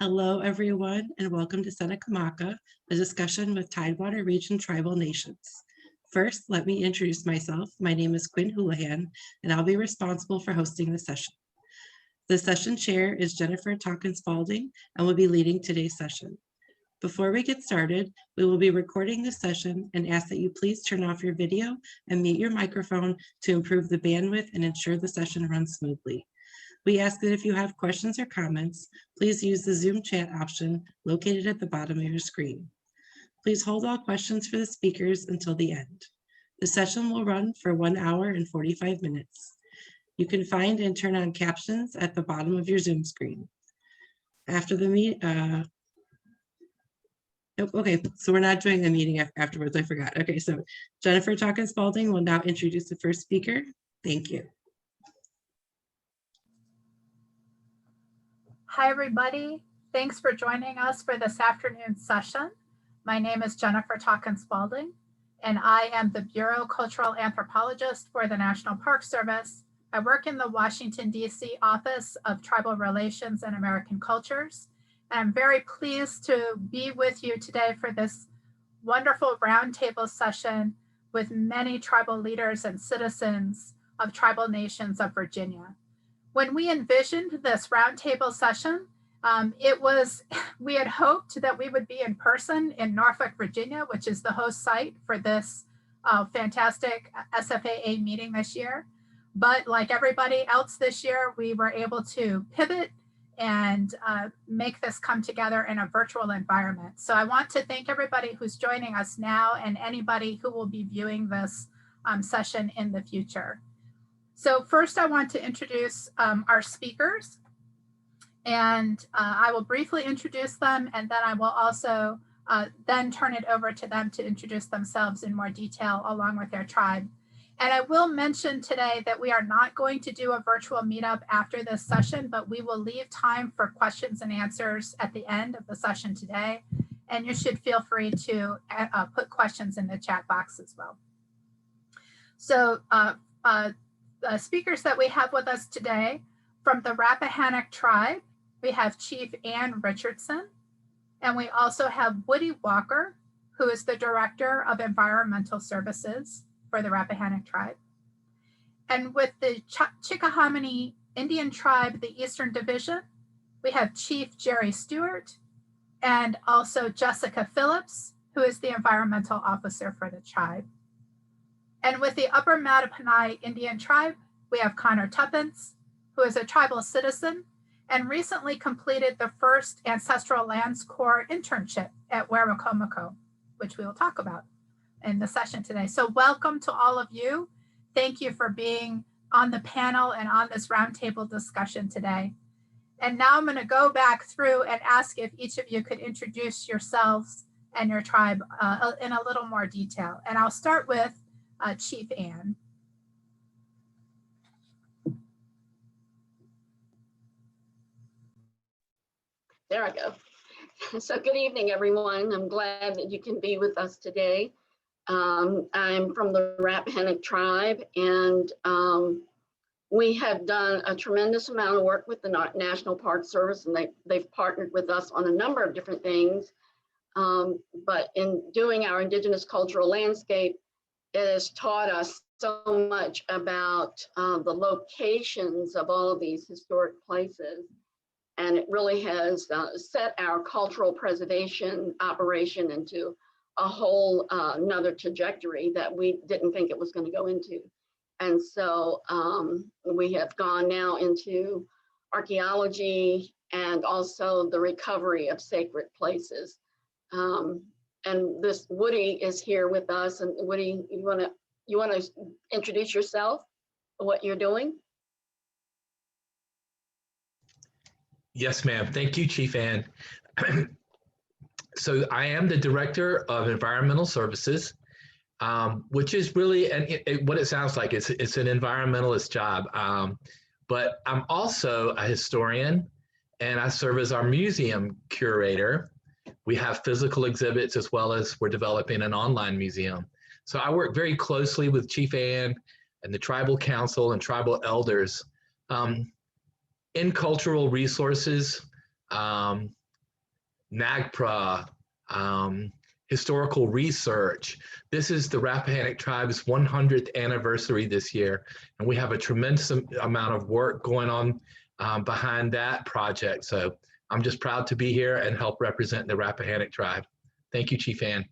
Hello, everyone, and welcome to Tsenacomacoh, a discussion with Tidewater region tribal nations. First, let me introduce myself. My name is Quinn Houlihan, and I'll be responsible for hosting the session. The session chair is Jennifer Tocken-Spalding and will be leading today's session. Before we get started, we will be recording this session and ask that you please turn off your video and mute your microphone to improve the bandwidth and ensure the session runs smoothly. We ask that if you have questions or comments, please use the Zoom chat option located at the bottom of your screen. Please hold all questions for the speakers until the end. The session will run for 1 hour and 45 minutes. You can find and turn on captions at the bottom of your Zoom screen. After the meeting, okay, so we're not doing the meeting afterwards, I forgot. Okay, so Jennifer Tocken-Spalding will now introduce the first speaker. Thank you. Hi, everybody. Thanks for joining us for this afternoon's session. My name is Jennifer Tocken-Spalding, and I am the Bureau Cultural Anthropologist for the National Park Service. I work in the Washington, D.C. Office of Tribal Relations and American Cultures. And I'm very pleased to be with you today for this wonderful roundtable session with many tribal leaders and citizens of tribal nations of Virginia. When we envisioned this roundtable session, we had hoped that we would be in person in Norfolk, Virginia, which is the host site for this fantastic SFAA meeting this year. But like everybody else this year, we were able to pivot and make this come together in a virtual environment. So I want to thank everybody who's joining us now and anybody who will be viewing this session in the future. So first I want to introduce our speakers, and I will briefly introduce them, and then I will also then turn it over to them to introduce themselves in more detail along with their tribe. And I will mention today that we are not going to do a virtual meetup after this session, but we will leave time for questions and answers at the end of the session today. And you should feel free to put questions in the chat box as well. So the speakers that we have with us today, from the Rappahannock Tribe, we have Chief Ann Richardson, and we also have Woody Walker, who is the Director of Environmental Services for the Rappahannock Tribe. And with the Chickahominy Indian Tribe, the Eastern Division, we have Chief Jerry Stewart and also Jessica Phillips, who is the Environmental Officer for the tribe. And with the Upper Mattaponi Indian Tribe, we have Connor Tuppence, who is a tribal citizen and recently completed the first Ancestral Lands Corps internship at Waterways, which we will talk about in the session today. So welcome to all of you. Thank you for being on the panel and on this roundtable discussion today. And now I'm going to go back through and ask if each of you could introduce yourselves and your tribe in a little more detail. And I'll start with Chief Ann. There I go. So good evening, everyone. I'm glad that you can be with us today. I'm from the Rappahannock Tribe, and we have done a tremendous amount of work with the National Park Service, and they've partnered with us on a number of different things. But in doing our Indigenous cultural landscape, it has taught us so much about the locations of all of these historic places. And it really has set our cultural preservation operation into a whole another trajectory that we didn't think it was going to go into. And so we have gone now into archaeology and also the recovery of sacred places. And this Woody is here with us. And Woody, you want to introduce yourself, what you're doing? Yes, ma'am. Thank you, Chief Ann. So I am the Director of Environmental Services, which is really what it sounds like. It's an environmentalist job, but I'm also a historian, and I serve as our museum curator. We have physical exhibits as well as we're developing an online museum. So I work very closely with Chief Ann and the Tribal Council and tribal elders in cultural resources, NAGPRA, historical research. This is the Rappahannock Tribe's 100th anniversary this year, and we have a tremendous amount of work going on behind that project. So I'm just proud to be here and help represent the Rappahannock Tribe. Thank you, Chief Ann.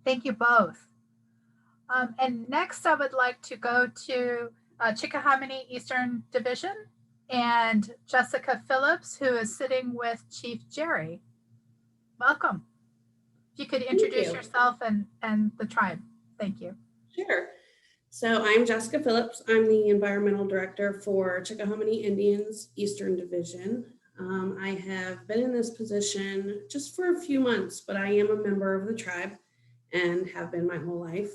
Thank you both. And next I would like to go to Chickahominy Eastern Division and Jessica Phillips, who is sitting with Chief Jerry. Welcome. If you could introduce yourself and the tribe. Thank you. Sure. So I'm Jessica Phillips. I'm the Environmental Director for Chickahominy Indians Eastern Division. I have been in this position just for a few months, but I am a member of the tribe and have been my whole life.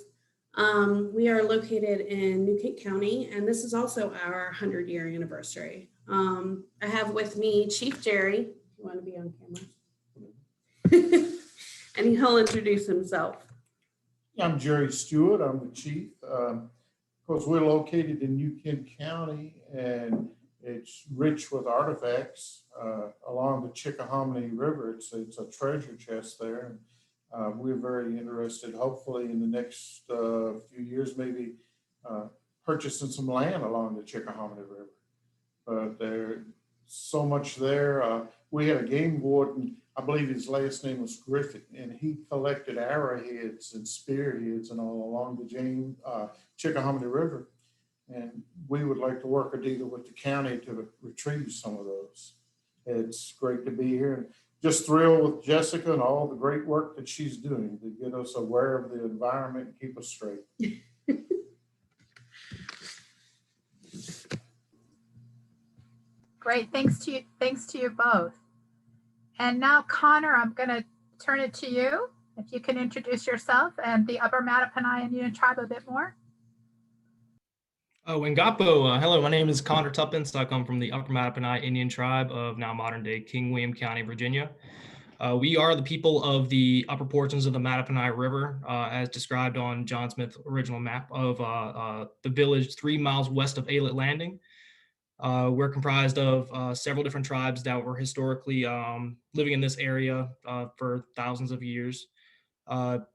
We are located in New Kent County, and this is also our 100-year anniversary. I have with me Chief Jerry, if you want to be on camera, and he'll introduce himself. I'm Jerry Stewart. I'm the chief. Of course, we're located in New Kent County, and it's rich with artifacts along the Chickahominy River. It's a treasure chest there. And we're very interested, hopefully in the next few years, maybe purchasing some land along the Chickahominy River. But there's so much there. We had a game warden, I believe his last name was Griffith, and he collected arrowheads and spearheads and all along the Chickahominy River. And we would like to work a deal with the county to retrieve some of those. It's great to be here, and just thrilled with Jessica and all the great work that she's doing to get us aware of the environment and keep us straight. Great, thanks to you both. And now, Connor, I'm going to turn it to you. If you can introduce yourself and the Upper Mattaponi Indian Tribe a bit more. Oh, Ngapo. Hello, my name is Connor Tuppence. I come from the Upper Mattaponi Indian Tribe of now modern day King William County, Virginia. We are the people of the upper portions of the Mattaponi River, as described on John Smith's original map of the village 3 miles west of Alet Landing. We're comprised of several different tribes that were historically living in this area for thousands of years.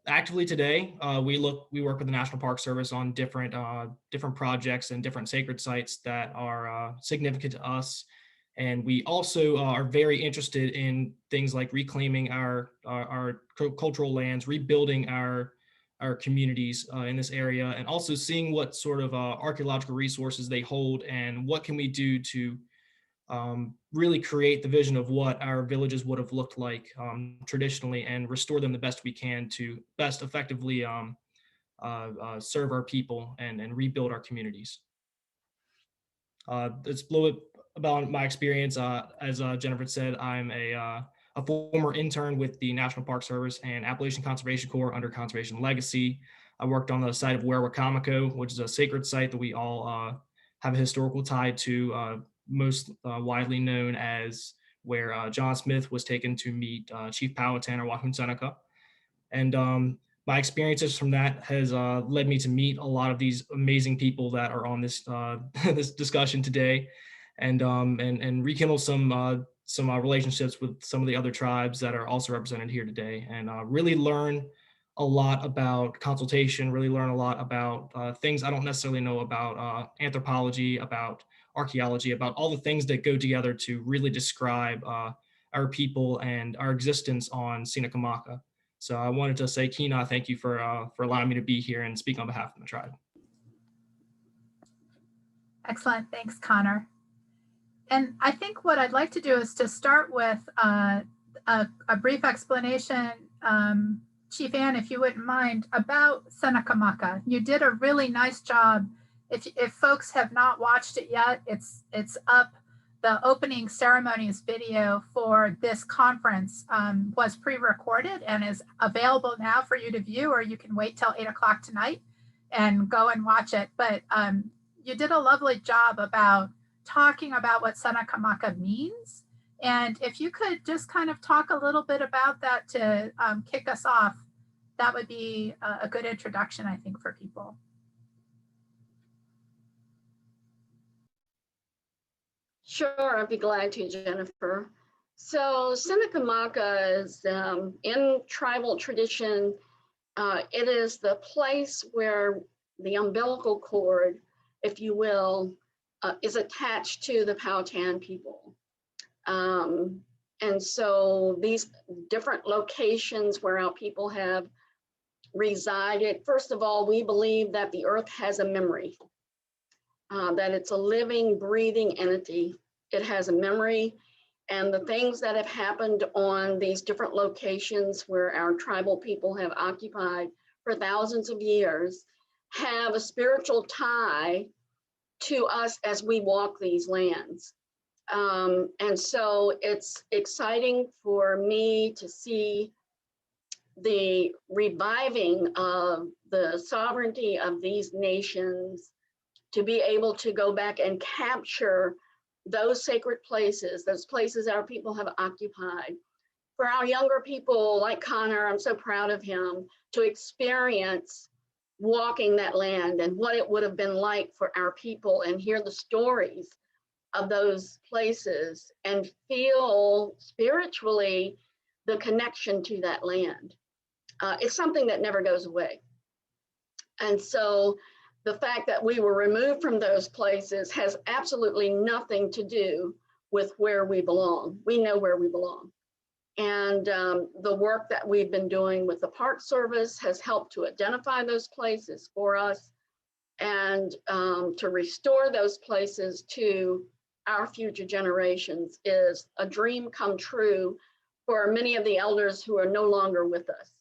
Actively today, we work with the National Park Service on different projects and different sacred sites that are significant to us. And we also are very interested in things like reclaiming our cultural lands, rebuilding our communities in this area, and also seeing what sort of archaeological resources they hold and what can we do to really create the vision of what our villages would have looked like traditionally and restore them the best we can to best effectively serve our people and rebuild our communities. It's a little bit about my experience. As Jennifer said, I'm a former intern with the National Park Service and Appalachian Conservation Corps under Conservation Legacy. I worked on the site of Waterways, which is a sacred site that we all have a historical tie to, most widely known as where John Smith was taken to meet Chief Powhatan or Wahun Seneca. And my experiences from that has led me to meet a lot of these amazing people that are on this this discussion today, and rekindle some relationships with some of the other tribes that are also represented here today, and really learn a lot about consultation, really learn a lot about things I don't necessarily know about anthropology, about archaeology, about all the things that go together to really describe our people and our existence on Tsenacomacoh. So I wanted to say, Kina, thank you for allowing me to be here and speak on behalf of the tribe. Excellent, thanks, Connor. And I think what I'd like to do is to start with a brief explanation, Chief Ann, if you wouldn't mind, about Tsenacomacoh. You did a really nice job. If folks have not watched it yet, it's up. The opening ceremonies video for this conference was pre-recorded and is available now for you to view, or you can wait till 8 o'clock tonight and go and watch it. But you did a lovely job about talking about what Tsenacomacoh means. And if you could just kind of talk a little bit about that to kick us off, that would be a good introduction, I think, for people. Sure, I'd be glad to, Jennifer. So Tsenacomacoh is in tribal tradition. It is the place where the umbilical cord, if you will, is attached to the Powhatan people. And so these different locations where our people have resided, first of all, we believe that the earth has a memory, that it's a living, breathing entity. It has a memory, and the things that have happened on these different locations where our tribal people have occupied for thousands of years have a spiritual tie to us as we walk these lands. And so it's exciting for me to see the reviving of the sovereignty of these nations, to be able to go back and capture those sacred places, those places our people have occupied. For our younger people like Connor, I'm so proud of him, to experience walking that land and what it would have been like for our people, and hear the stories of those places and feel spiritually the connection to that land. It's something that never goes away. And so the fact that we were removed from those places has absolutely nothing to do with where we belong. We know where we belong. And the work that we've been doing with the Park Service has helped to identify those places for us and to restore those places to our future generations is a dream come true for many of the elders who are no longer with us.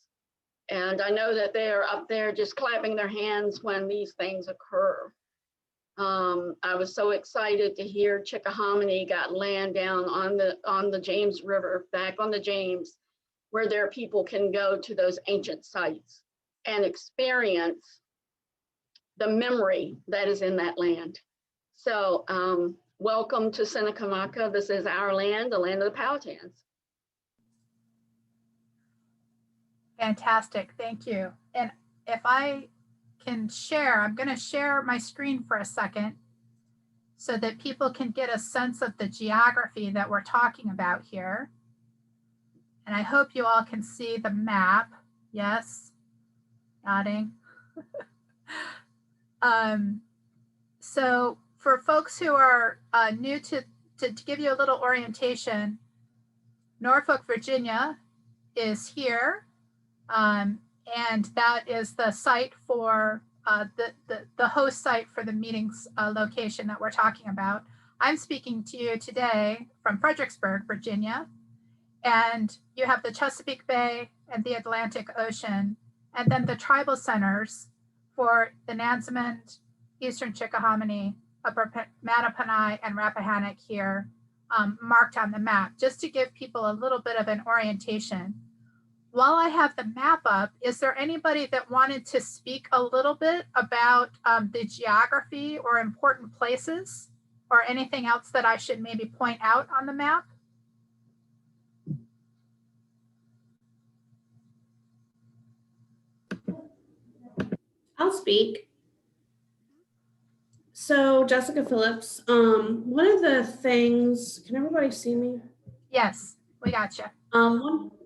And I know that they are up there just clapping their hands when these things occur. I was so excited to hear Chickahominy got land down on the James River, back on the James, where their people can go to those ancient sites and experience the memory that is in that land. So welcome to Tsenacomacoh. This is our land, the land of the Powhatans. Fantastic, thank you. And if I can share, I'm going to share my screen for a second so that people can get a sense of the geography that we're talking about here. And I hope you all can see the map. Yes, nodding. So for folks who are new to give you a little orientation, Norfolk, Virginia is here. And that is the site for the host site for the meetings location that we're talking about. I'm speaking to you today from Fredericksburg, Virginia, and you have the Chesapeake Bay and the Atlantic Ocean, and then the tribal centers for the Nansemond, Eastern Chickahominy, Upper Mattaponi, and Rappahannock here marked on the map, just to give people a little bit of an orientation. While I have the map up, is there anybody that wanted to speak a little bit about the geography or important places or anything else that I should maybe point out on the map? I'll speak. So Jessica Phillips, one of the things, can everybody see me? Yes, we got you.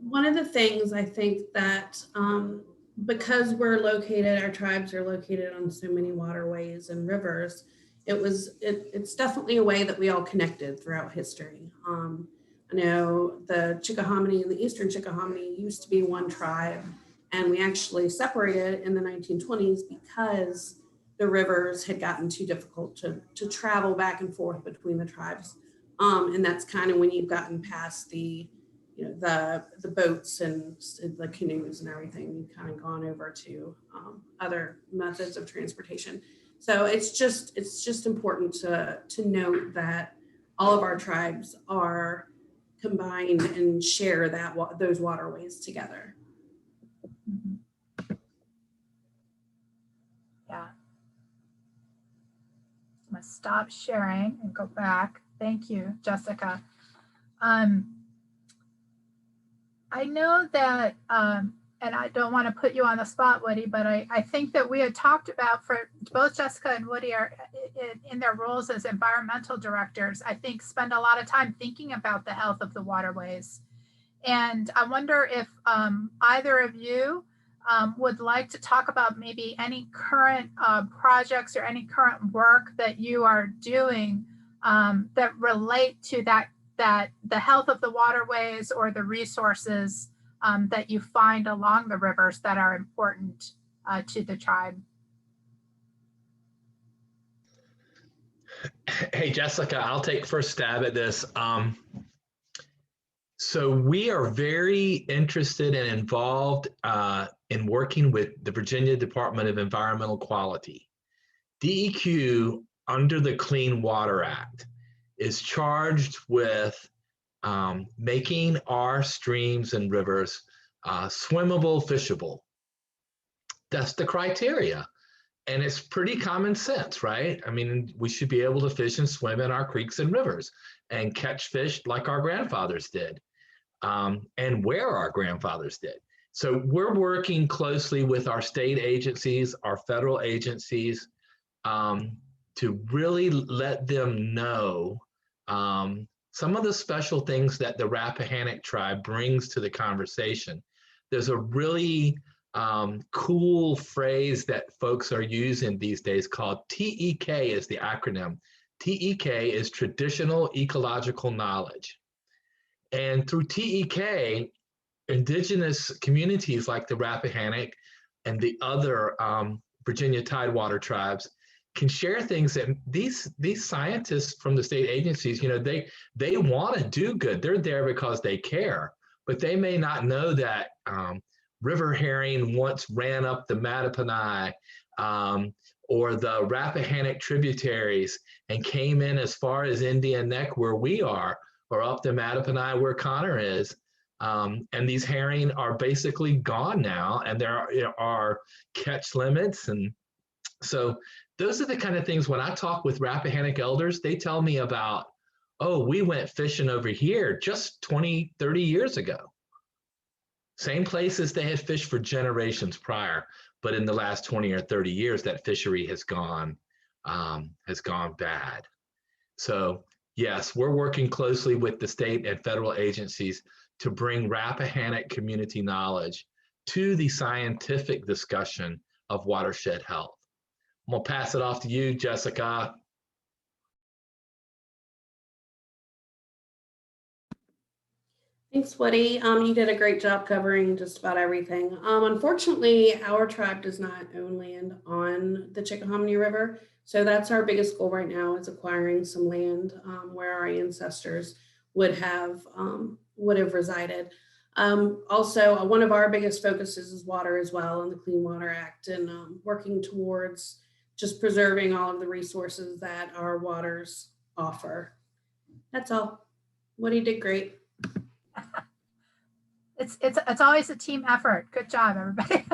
One of the things I think that because we're located, our tribes are located on so many waterways and rivers, it's definitely a way that we all connected throughout history. I know the Chickahominy and the Eastern Chickahominy used to be one tribe, and we actually separated in the 1920s because the rivers had gotten too difficult to travel back and forth between the tribes. And that's kind of when you've gotten past the boats and the canoes and everything, you've kind of gone over to other methods of transportation. So it's just important to note that all of our tribes are combined and share those waterways together. Mm-hmm. Yeah. I'm gonna stop sharing and go back. Thank you, Jessica. I know that and I don't want to put you on the spot, Woody, but I think that we had talked about, for both Jessica and Woody are in their roles as environmental directors, I think spend a lot of time thinking about the health of the waterways. And I wonder if either of you would like to talk about maybe any current projects or any current work that you are doing that relate to that the health of the waterways or the resources that you find along the rivers that are important to the tribe. Hey, Jessica, I'll take first stab at this. So we are very interested and involved in working with the Virginia Department of Environmental Quality. DEQ, under the Clean Water Act, is charged with making our streams and rivers swimmable, fishable. That's the criteria. And it's pretty common sense, right? I mean, we should be able to fish and swim in our creeks and rivers and catch fish like our grandfathers did, and where our grandfathers did. So we're working closely with our state agencies, our federal agencies, to really let them know some of the special things that the Rappahannock Tribe brings to the conversation. There's a really cool phrase that folks are using these days called TEK is the acronym. TEK is Traditional Ecological Knowledge. And through TEK, Indigenous communities like the Rappahannock and the other Virginia Tidewater tribes can share things that these scientists from the state agencies, you know, they want to do good. They're there because they care, but they may not know that river herring once ran up the Mattaponi or the Rappahannock tributaries and came in as far as Indian Neck where we are, or up the Mattaponi where Connor is. And these herring are basically gone now, and there are catch limits. And so those are the kind of things when I talk with Rappahannock elders, they tell me about, oh, we went fishing over here just 20, 30 years ago. Same places they had fished for generations prior, but in the last 20 or 30 years, that fishery has gone bad. So yes, we're working closely with the state and federal agencies to bring Rappahannock community knowledge to the scientific discussion of watershed health. I'm gonna pass it off to you, Jessica. Thanks, Woody. You did a great job covering just about everything. Unfortunately, our tribe does not own land on the Chickahominy River. So that's our biggest goal right now, is acquiring some land where our ancestors would have resided. Also, one of our biggest focuses is water as well, and the Clean Water Act, and working towards just preserving all of the resources that our waters offer. That's all. Woody did great. It's always a team effort. Good job, everybody.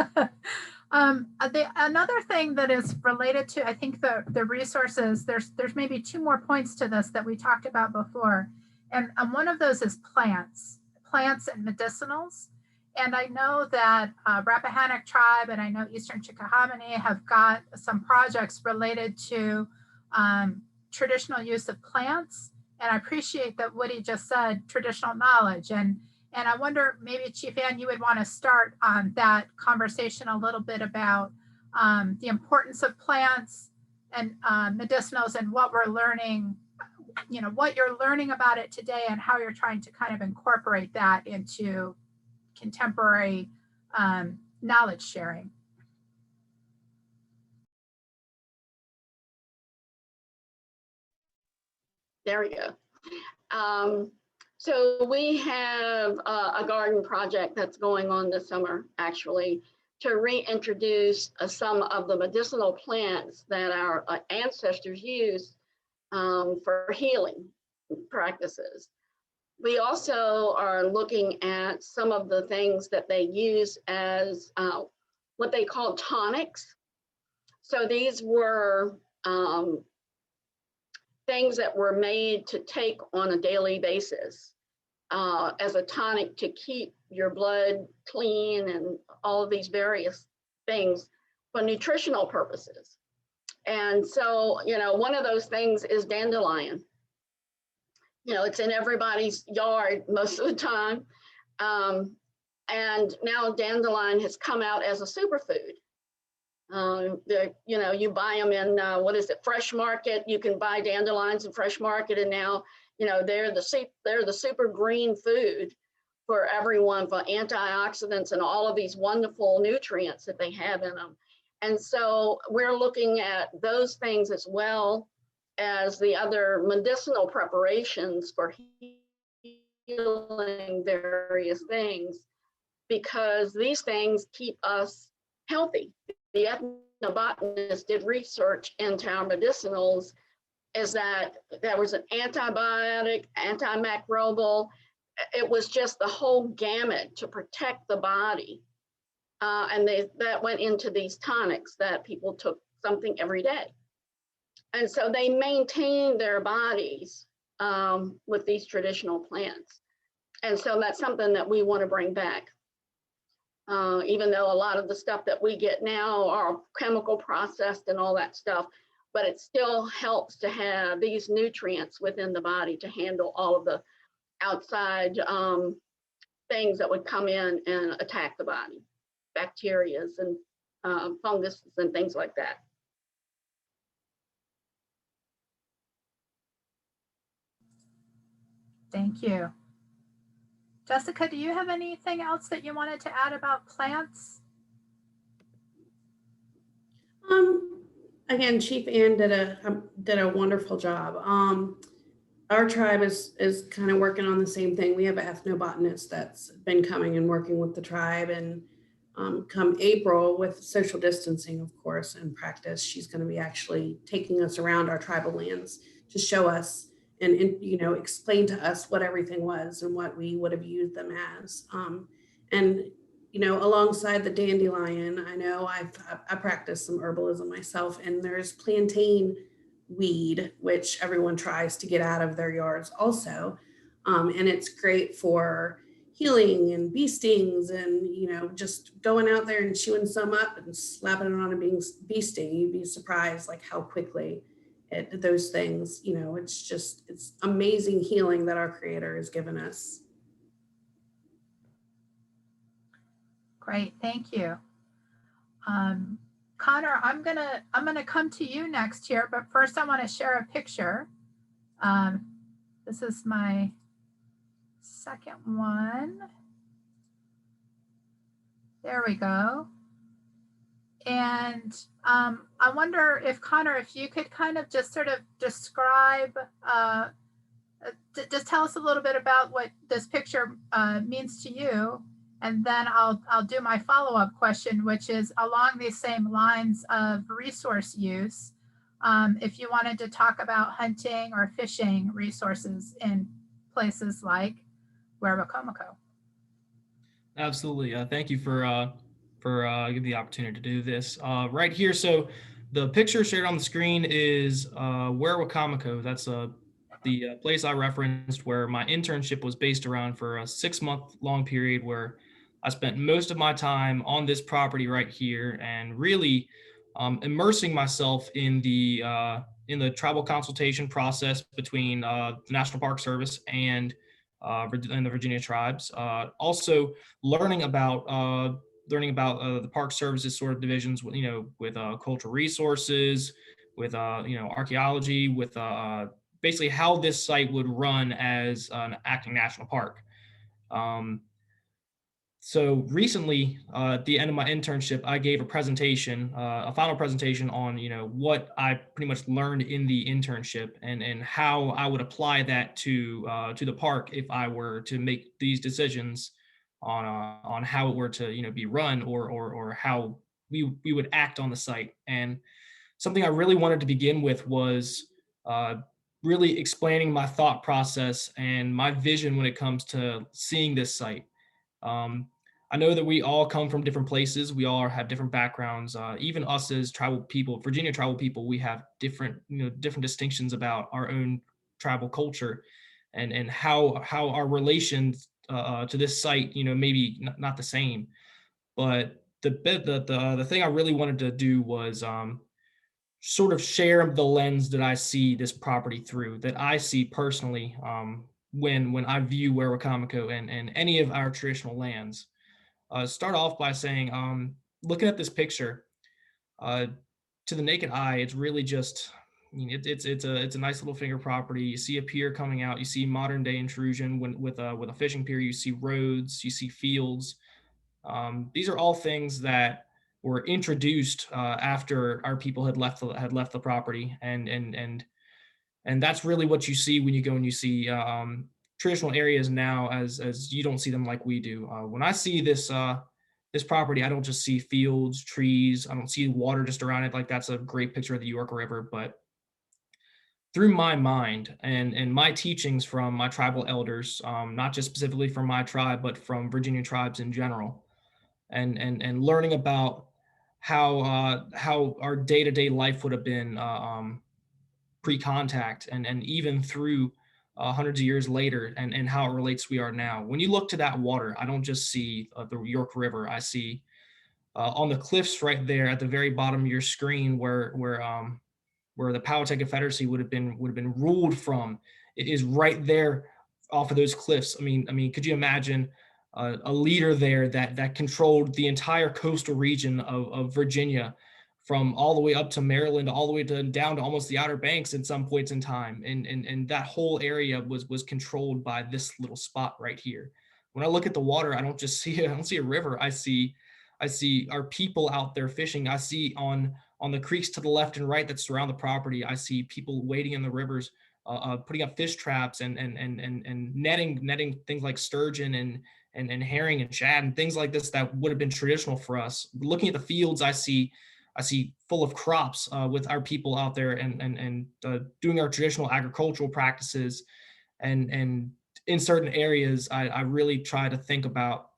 Another thing that is related to, I think, the resources, there's maybe two more points to this that we talked about before. And one of those is plants and medicinals. And I know that Rappahannock Tribe and I know Eastern Chickahominy have got some projects related to traditional use of plants. And I appreciate that Woody just said traditional knowledge. And I wonder, maybe Chief Ann, you would want to start on that conversation a little bit about the importance of plants and medicinals and what we're learning, you know, what you're learning about it today and how you're trying to kind of incorporate that into contemporary knowledge sharing. There we go. So we have a garden project that's going on this summer, actually, to reintroduce some of the medicinal plants that our ancestors used for healing practices. We also are looking at some of the things that they use as what they call tonics. So these were things that were made to take on a daily basis. as a tonic to keep your blood clean and all of these various things for nutritional purposes. And so, one of those things is dandelion. It's in everybody's yard most of the time. And now dandelion has come out as a superfood. You buy them in, Fresh Market. You can buy dandelions in Fresh Market, and now, they're the super green food for everyone, for antioxidants and all of these wonderful nutrients that they have in them. And so we're looking at those things as well as the other medicinal preparations for healing various things, because these things keep us healthy. The ethnobotanist did research into our medicinals, is that there was an antibiotic, antimicrobial. It was just the whole gamut to protect the body. And that went into these tonics that people took something every day. And so they maintain their bodies with these traditional plants. And so that's something that we want to bring back. Even though a lot of the stuff that we get now are chemical processed and all that stuff, but it still helps to have these nutrients within the body to handle all of the outside things that would come in and attack the body, bacterias and fungus and things like that. Thank you. Jessica, do you have anything else that you wanted to add about plants? Again, Chief Ann did a wonderful job. Our tribe is kind of working on the same thing. We have an ethnobotanist that's been coming and working with the tribe, and come April, with social distancing, of course, and practice, she's going to be actually taking us around our tribal lands to show us and explain to us what everything was and what we would have used them as. And alongside the dandelion, I know I practice some herbalism myself, and there's plantain weed, which everyone tries to get out of their yards also. And it's great for healing and bee stings, and just going out there and chewing some up and slapping it on a bee sting. You'd be surprised like how quickly those things, it's amazing healing that our Creator has given us. Great, thank you. Connor, I'm gonna come to you next here, but first I want to share a picture. This is my second one. There we go. And I wonder if, Connor, if you could kind of just sort of describe, just tell us a little bit about what this picture means to you. And then I'll do my follow-up question, which is along these same lines of resource use. If you wanted to talk about hunting or fishing resources in places like Rappahannock. Absolutely. Thank you for giving the opportunity to do this right here. So the picture shared on the screen is Rappahannock. That's the place I referenced where my internship was based around for a 6-month long period, where I spent most of my time on this property right here and really immersing myself in the tribal consultation process between the National Park Service and the Virginia tribes. Also learning about the Park Service's sort of divisions, with cultural resources, with archaeology, with basically how this site would run as an acting national park. So recently, at the end of my internship, I gave a presentation, a final presentation on, what I pretty much learned in the internship and how I would apply that to the park if I were to make these decisions on how it were to, be run or how we would act on the site. And something I really wanted to begin with was really explaining my thought process and my vision when it comes to seeing this site. I know that we all come from different places. We all have different backgrounds. Even us as tribal people, Virginia tribal people, we have different distinctions about our own tribal culture. and how our relations to this site, maybe not the same. But the thing I really wanted to do was sort of share the lens that I see this property through, that I see personally when I view Tsenacomacoh and any of our traditional lands. Start off by saying, looking at this picture, to the naked eye, it's really just, it's a nice little finger property. You see a pier coming out. You see modern day intrusion with a fishing pier. You see roads. You see fields. These are all things that were introduced after our people had left the property, and that's really what you see when you go and you see traditional areas now, as you don't see them like we do. When I see this property, I don't just see fields, trees. I don't see water just around it. Like, that's a great picture of the York River, but through my mind and my teachings from my tribal elders, not just specifically from my tribe, but from Virginia tribes in general, and learning about how our day-to-day life would have been pre-contact and even through hundreds of years later, and how it relates we are now. When you look to that water, I don't just see the York River. I see on the cliffs right there at the very bottom of your screen where the Powhatan Confederacy would have been ruled from. It is right there off of those cliffs. I mean, could you imagine a leader there that controlled the entire coastal region of Virginia, from all the way up to Maryland, all the way down to almost the Outer Banks at some points in time, and that whole area was controlled by this little spot right here. When I look at the water, I don't see a river. I see our people out there fishing. I see on the creeks to the left and right that surround the property, I see people wading in the rivers, putting up fish traps and netting things like sturgeon and herring and shad and things like this that would have been traditional for us. Looking at the fields, I see full of crops with our people out there and doing our traditional agricultural practices. And in certain areas, I really try to think about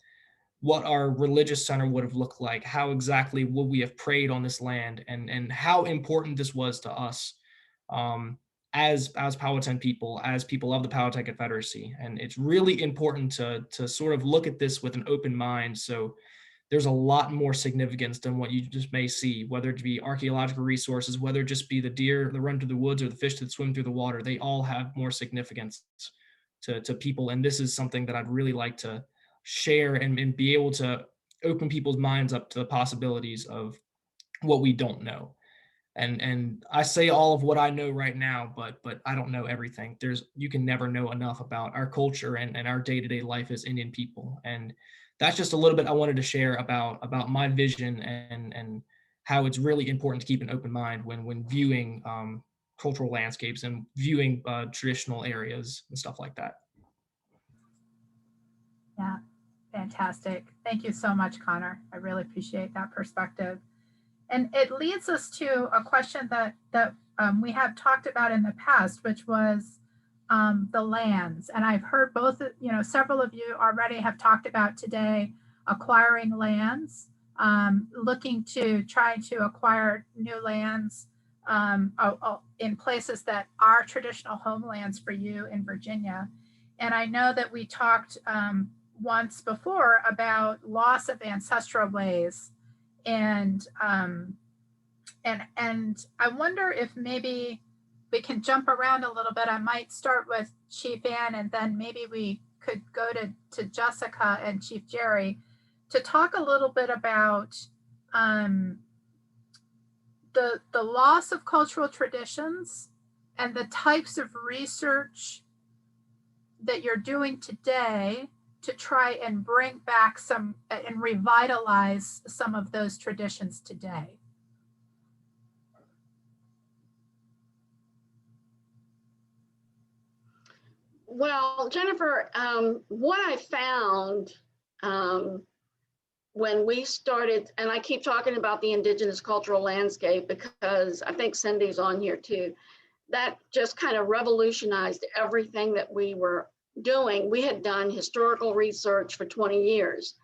what our religious center would have looked like, how exactly would we have prayed on this land, and how important this was to us as Powhatan people, as people of the Powhatan Confederacy. And it's really important to sort of look at this with an open mind. So there's a lot more significance than what you just may see, whether it be archaeological resources, whether it just be the deer that run through the woods or the fish that swim through the water. They all have more significance to people. And this is something that I'd really like to share and be able to open people's minds up to the possibilities of what we don't know. And I say all of what I know right now, but I don't know everything. You can never know enough about our culture and our day-to-day life as Indian people. And that's just a little bit I wanted to share about my vision and how it's really important to keep an open mind when viewing cultural landscapes and viewing traditional areas and stuff like that. Yeah, fantastic. Thank you so much, Connor. I really appreciate that perspective. And it leads us to a question that we have talked about in the past, which was the lands. And I've heard several of you already have talked about today acquiring lands, looking to try to acquire new lands in places that are traditional homelands for you in Virginia. And I know that we talked once before about loss of ancestral ways. And I wonder if maybe we can jump around a little bit. I might start with Chief Ann, and then maybe we could go to Jessica and Chief Jerry to talk a little bit about the loss of cultural traditions and the types of research that you're doing today to try and bring back some and revitalize some of those traditions today. Well, Jennifer, what I found when we started, and I keep talking about the Indigenous cultural landscape because I think Cindy's on here too, that just kind of revolutionized everything that we were doing. We had done historical research for 20 years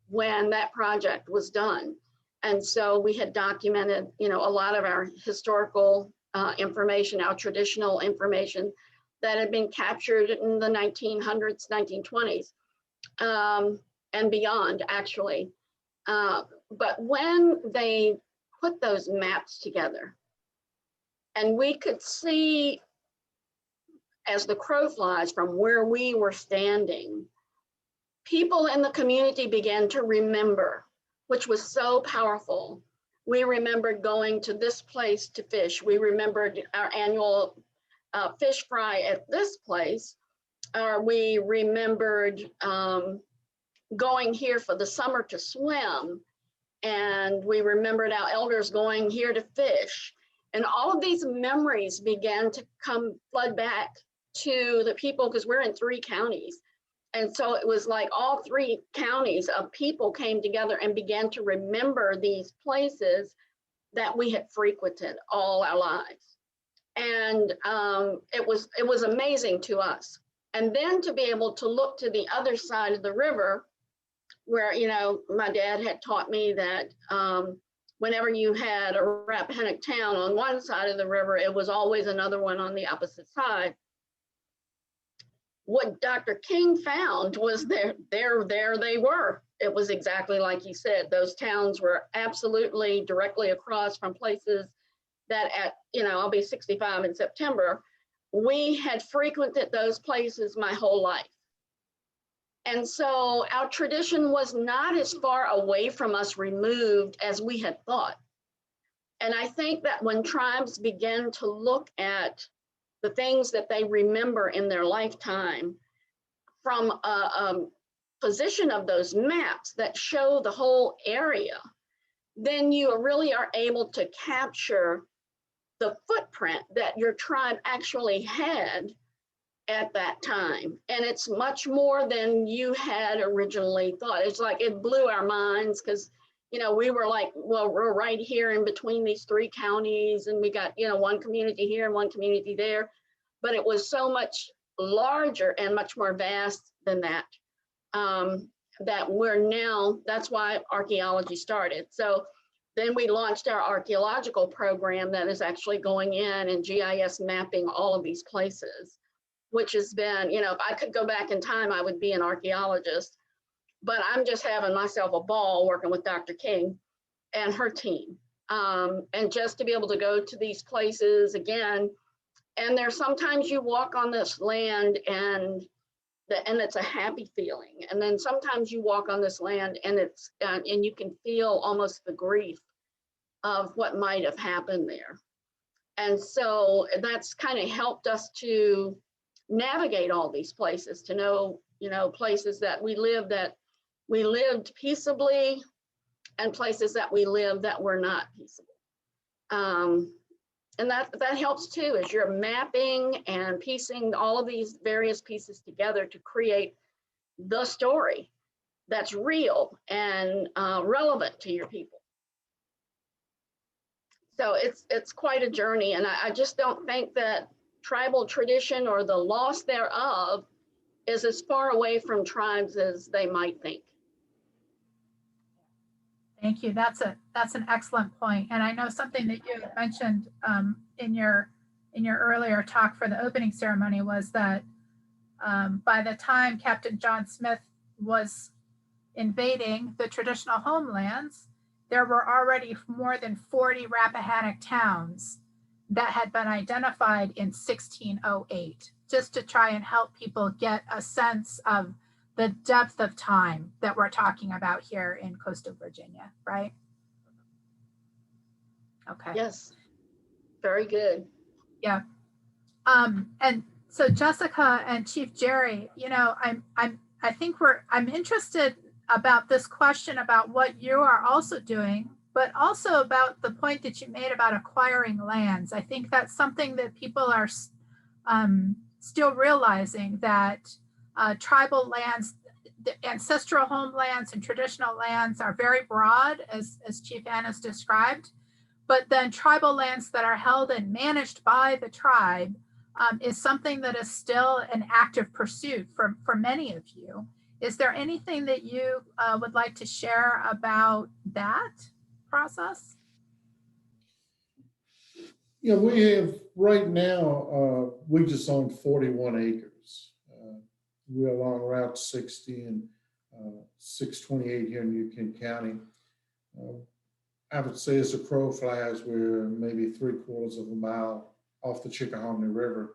when that project was done. And so we had documented, a lot of our historical information, our traditional information, that had been captured in the 1900s, 1920s, and beyond, actually. But when they put those maps together, and we could see as the crow flies from where we were standing, people in the community began to remember, which was so powerful. We remembered going to this place to fish. We remembered our annual fish fry at this place. We remembered going here for the summer to swim. And we remembered our elders going here to fish. And all of these memories began to flood back to the people, because we're in 3 counties. And so it was like all 3 counties of people came together and began to remember these places that we had frequented all our lives. And it was amazing to us. And then to be able to look to the other side of the river, where, you know, my dad had taught me that whenever you had a Rappahannock town on one side of the river, it was always another one on the opposite side. What Dr. King found was there they were. It was exactly like he said. Those towns were absolutely directly across from places that at, you know, I'll be 65 in September, we had frequented those places my whole life. And so our tradition was not as far away from us removed as we had thought. And I think that when tribes begin to look at the things that they remember in their lifetime from a position of those maps that show the whole area, then you really are able to capture the footprint that your tribe actually had at that time. And it's much more than you had originally thought. It's like it blew our minds, because, you know, we were like, well, we're right here in between these 3 counties, and we got, you know, one community here and one community there. But it was so much larger and much more vast than that, that we're now, that's why archaeology started. So then we launched our archaeological program that is actually going in and GIS mapping all of these places, which has been, you know, if I could go back in time, I would be an archaeologist. But I'm just having myself a ball working with Dr. King and her team. And just to be able to go to these places again, and there's sometimes you walk on this land and it's a happy feeling. And then sometimes you walk on this land and it's and you can feel almost the grief of what might have happened there. And so that's kind of helped us to navigate all these places, to know, you know, places that we lived peaceably, and places that we lived that were not peaceable. And that helps too, as you're mapping and piecing all of these various pieces together to create the story that's real and relevant to your people. So it's quite a journey, and I just don't think that tribal tradition or the loss thereof is as far away from tribes as they might think. Thank you. That's an excellent point. And I know something that you mentioned in your earlier talk for the opening ceremony was that by the time Captain John Smith was invading the traditional homelands, there were already more than 40 Rappahannock towns that had been identified in 1608, just to try and help people get a sense of the depth of time that we're talking about here in coastal Virginia, right? Okay. Yes, very good. Yeah. And so Jessica and Chief Jerry, you know, I'm interested about this question about what you are also doing, but also about the point that you made about acquiring lands. I think that's something that people are still realizing, that tribal lands, the ancestral homelands and traditional lands are very broad, as Chief Annis described, but then tribal lands that are held and managed by the tribe is something that is still an active pursuit for many of you. Is there anything that you would like to share about that process? Yeah, we have right now, we just own 41 acres. We're along Route 60 and 628 here in Union County. I would say as the crow flies, we're maybe 3/4 of a mile off the Chickahominy River.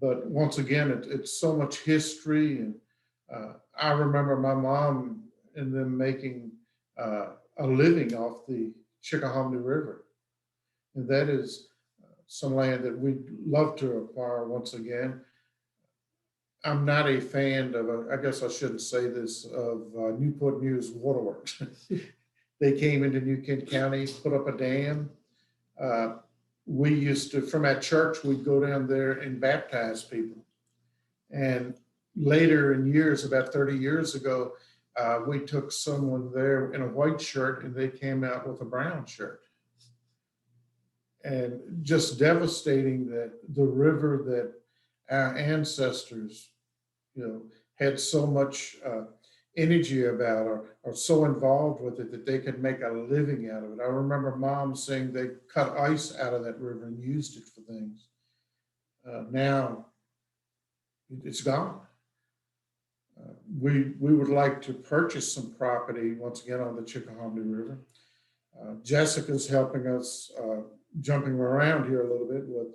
But once again, it's so much history. And I remember my mom and them making a living off the Chickahominy River. And that is some land that we'd love to acquire once again. I'm not a fan of, I guess I shouldn't say this, of Newport News Waterworks. They came into New Kent County, put up a dam. We used to, from our church, we'd go down there and baptize people. And later in years, about 30 years ago, we took someone there in a white shirt and they came out with a brown shirt. And just devastating that the river that our ancestors, had so much energy about or so involved with it that they could make a living out of it. I remember Mom saying they cut ice out of that river and used it for things. Now it's gone. We would like to purchase some property once again on the Chickahominy River. Jessica's helping us jumping around here a little bit with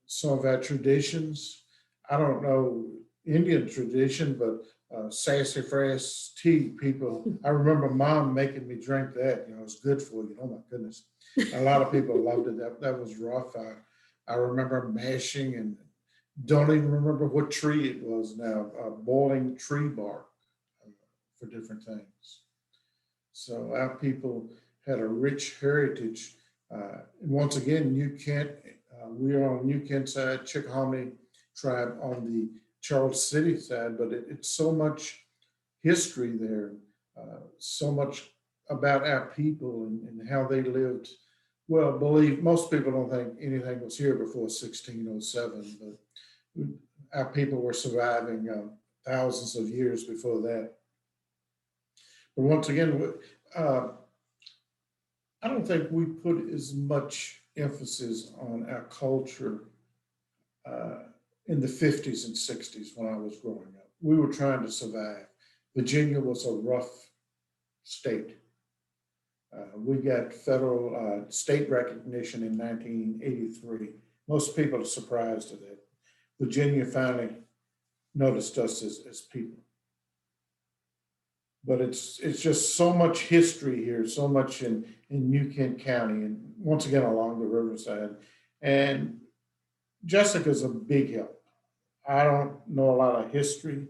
some of our traditions. I don't know Indian tradition, but sassafras tea, people, I remember Mom making me drink that, it's good for you. Oh my goodness. A lot of people loved it. That was rough. I remember mashing and don't even remember what tree it was now, boiling tree bark for different things. So our people had a rich heritage. And once again, we are on New Kent side, Chickahominy Tribe on the Charles City side, but it's so much history there, so much about our people and how they lived. Well, most people don't think anything was here before 1607, but our people were surviving thousands of years before that. But once again, I don't think we put as much emphasis on our culture in the 50s and 60s when I was growing up. We were trying to survive. Virginia was a rough state. We got federal state recognition in 1983. Most people are surprised at that. Virginia finally noticed us as people. But it's just so much history here, so much in New Kent County, and once again along the riverside. And Jessica's a big help. I don't know a lot of history,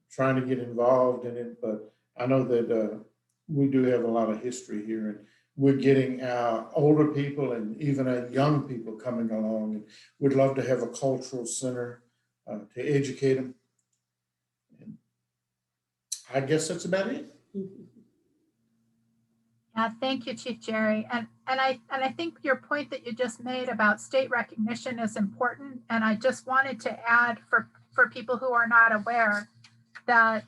trying to get involved in it, but I know that we do have a lot of history here, and we're getting our older people and even our young people coming along. And we'd love to have a cultural center to educate them. And I guess that's about it. Yeah, thank you, Chief Jerry. And I think your point that you just made about state recognition is important. And I just wanted to add for people who are not aware that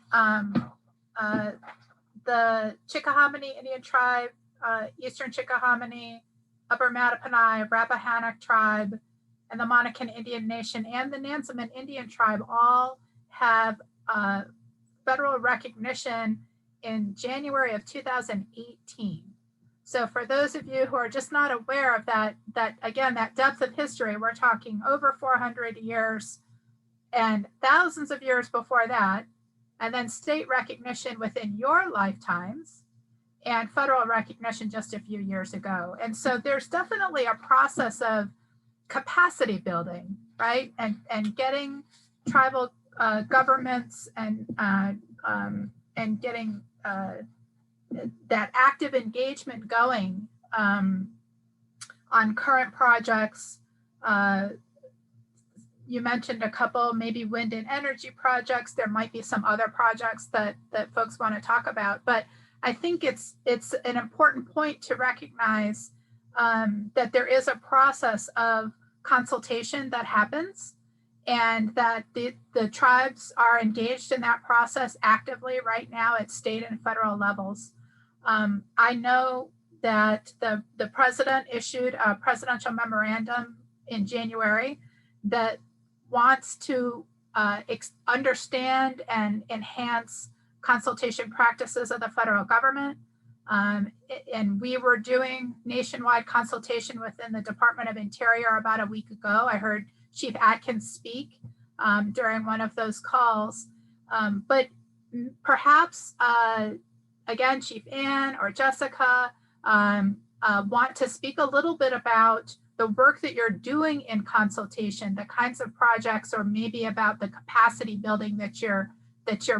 the Chickahominy Indian Tribe, Eastern Chickahominy, Upper Mattaponi, Rappahannock Tribe, and the Monacan Indian Nation and the Nansemond Indian Tribe all have federal recognition in January of 2018. So for those of you who are just not aware of that again, that depth of history, we're talking over 400 years and thousands of years before that, and then state recognition within your lifetimes and federal recognition just a few years ago. And so there's definitely a process of capacity building, right? And getting tribal governments and getting that active engagement going on current projects. You mentioned a couple, maybe wind and energy projects. There might be some other projects that folks want to talk about, but I think it's an important point to recognize that there is a process of consultation that happens, and that the tribes are engaged in that process actively right now at state and federal levels. I know that the president issued a presidential memorandum in January that wants to understand and enhance consultation practices of the federal government. And we were doing nationwide consultation within the Department of Interior about a week ago. I heard Chief Atkins speak during one of those calls. But perhaps, again, Chief Ann or Jessica want to speak a little bit about the work that you're doing in consultation, the kinds of projects, or maybe about the capacity building that you're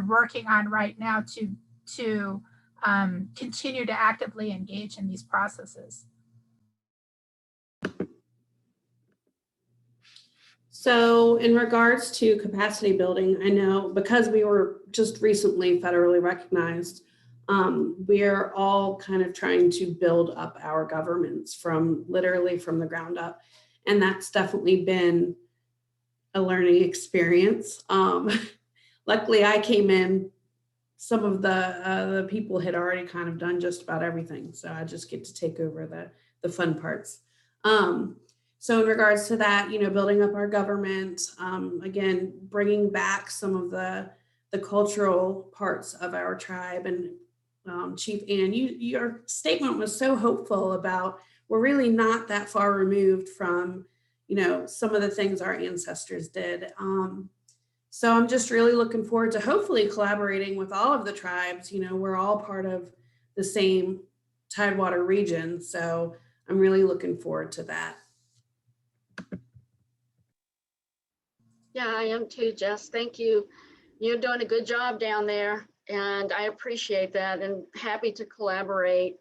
working on right now to continue to actively engage in these processes. So in regards to capacity building, I know because we were just recently federally recognized, we're all kind of trying to build up our governments literally from the ground up. And that's definitely been a learning experience. Luckily I came in, some of the people had already kind of done just about everything. So I just get to take over the fun parts. So in regards to that, building up our government, again, bringing back some of the cultural parts of our tribe. And Chief Ann, your statement was so hopeful about we're really not that far removed from, some of the things our ancestors did. So I'm just really looking forward to hopefully collaborating with all of the tribes. We're all part of the same Tidewater region. So I'm really looking forward to that. Yeah, I am too, Jess. Thank you. You're doing a good job down there, and I appreciate that and happy to collaborate.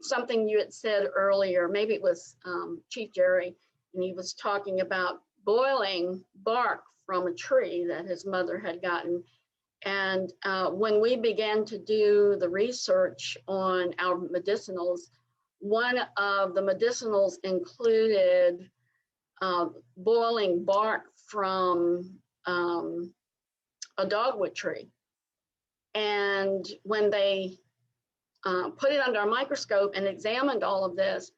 Something you had said earlier, maybe it was Chief Jerry, and he was talking about boiling bark from a tree that his mother had gotten. And when we began to do the research on our medicinals, one of the medicinals included boiling bark from a dogwood tree. And when they put it under a microscope and examined all of this,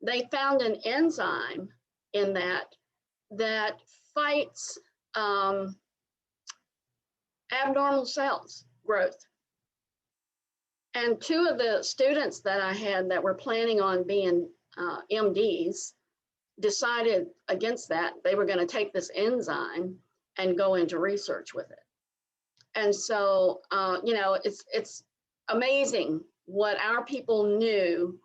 they found an enzyme in that fights abnormal cells growth. And two of the students that I had that were planning on being MDs decided against that. They were going to take this enzyme and go into research with it. And so, it's amazing what our people knew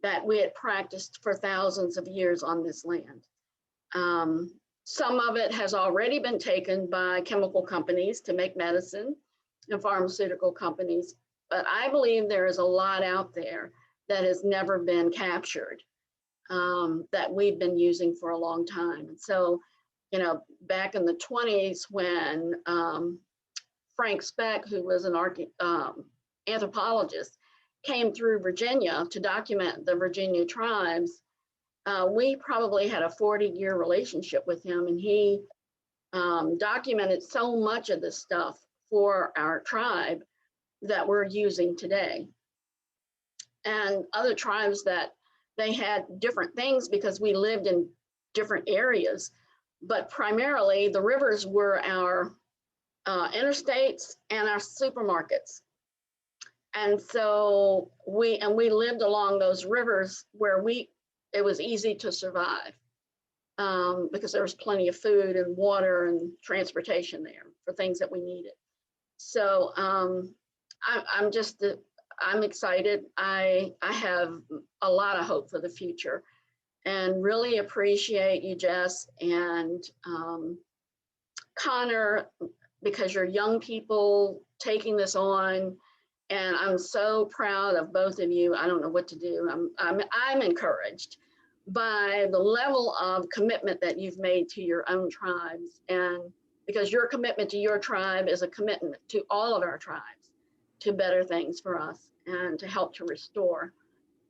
that we had practiced for thousands of years on this land. Some of it has already been taken by chemical companies to make medicine and pharmaceutical companies, but I believe there is a lot out there that has never been captured that we've been using for a long time. And so, back in the 20s when Frank Speck, who was an anthropologist, came through Virginia to document the Virginia tribes, we probably had a 40-year relationship with him, and he documented so much of this stuff for our tribe that we're using today. And other tribes that they had different things because we lived in different areas, but primarily the rivers were our interstates and our supermarkets. And so we lived along those rivers where it was easy to survive because there was plenty of food and water and transportation there for things that we needed. So I'm excited. I have a lot of hope for the future and really appreciate you, Jess, and Connor, because you're young people taking this on. And I'm so proud of both of you. I don't know what to do. I'm encouraged by the level of commitment that you've made to your own tribes, and because your commitment to your tribe is a commitment to all of our tribes to better things for us and to help to restore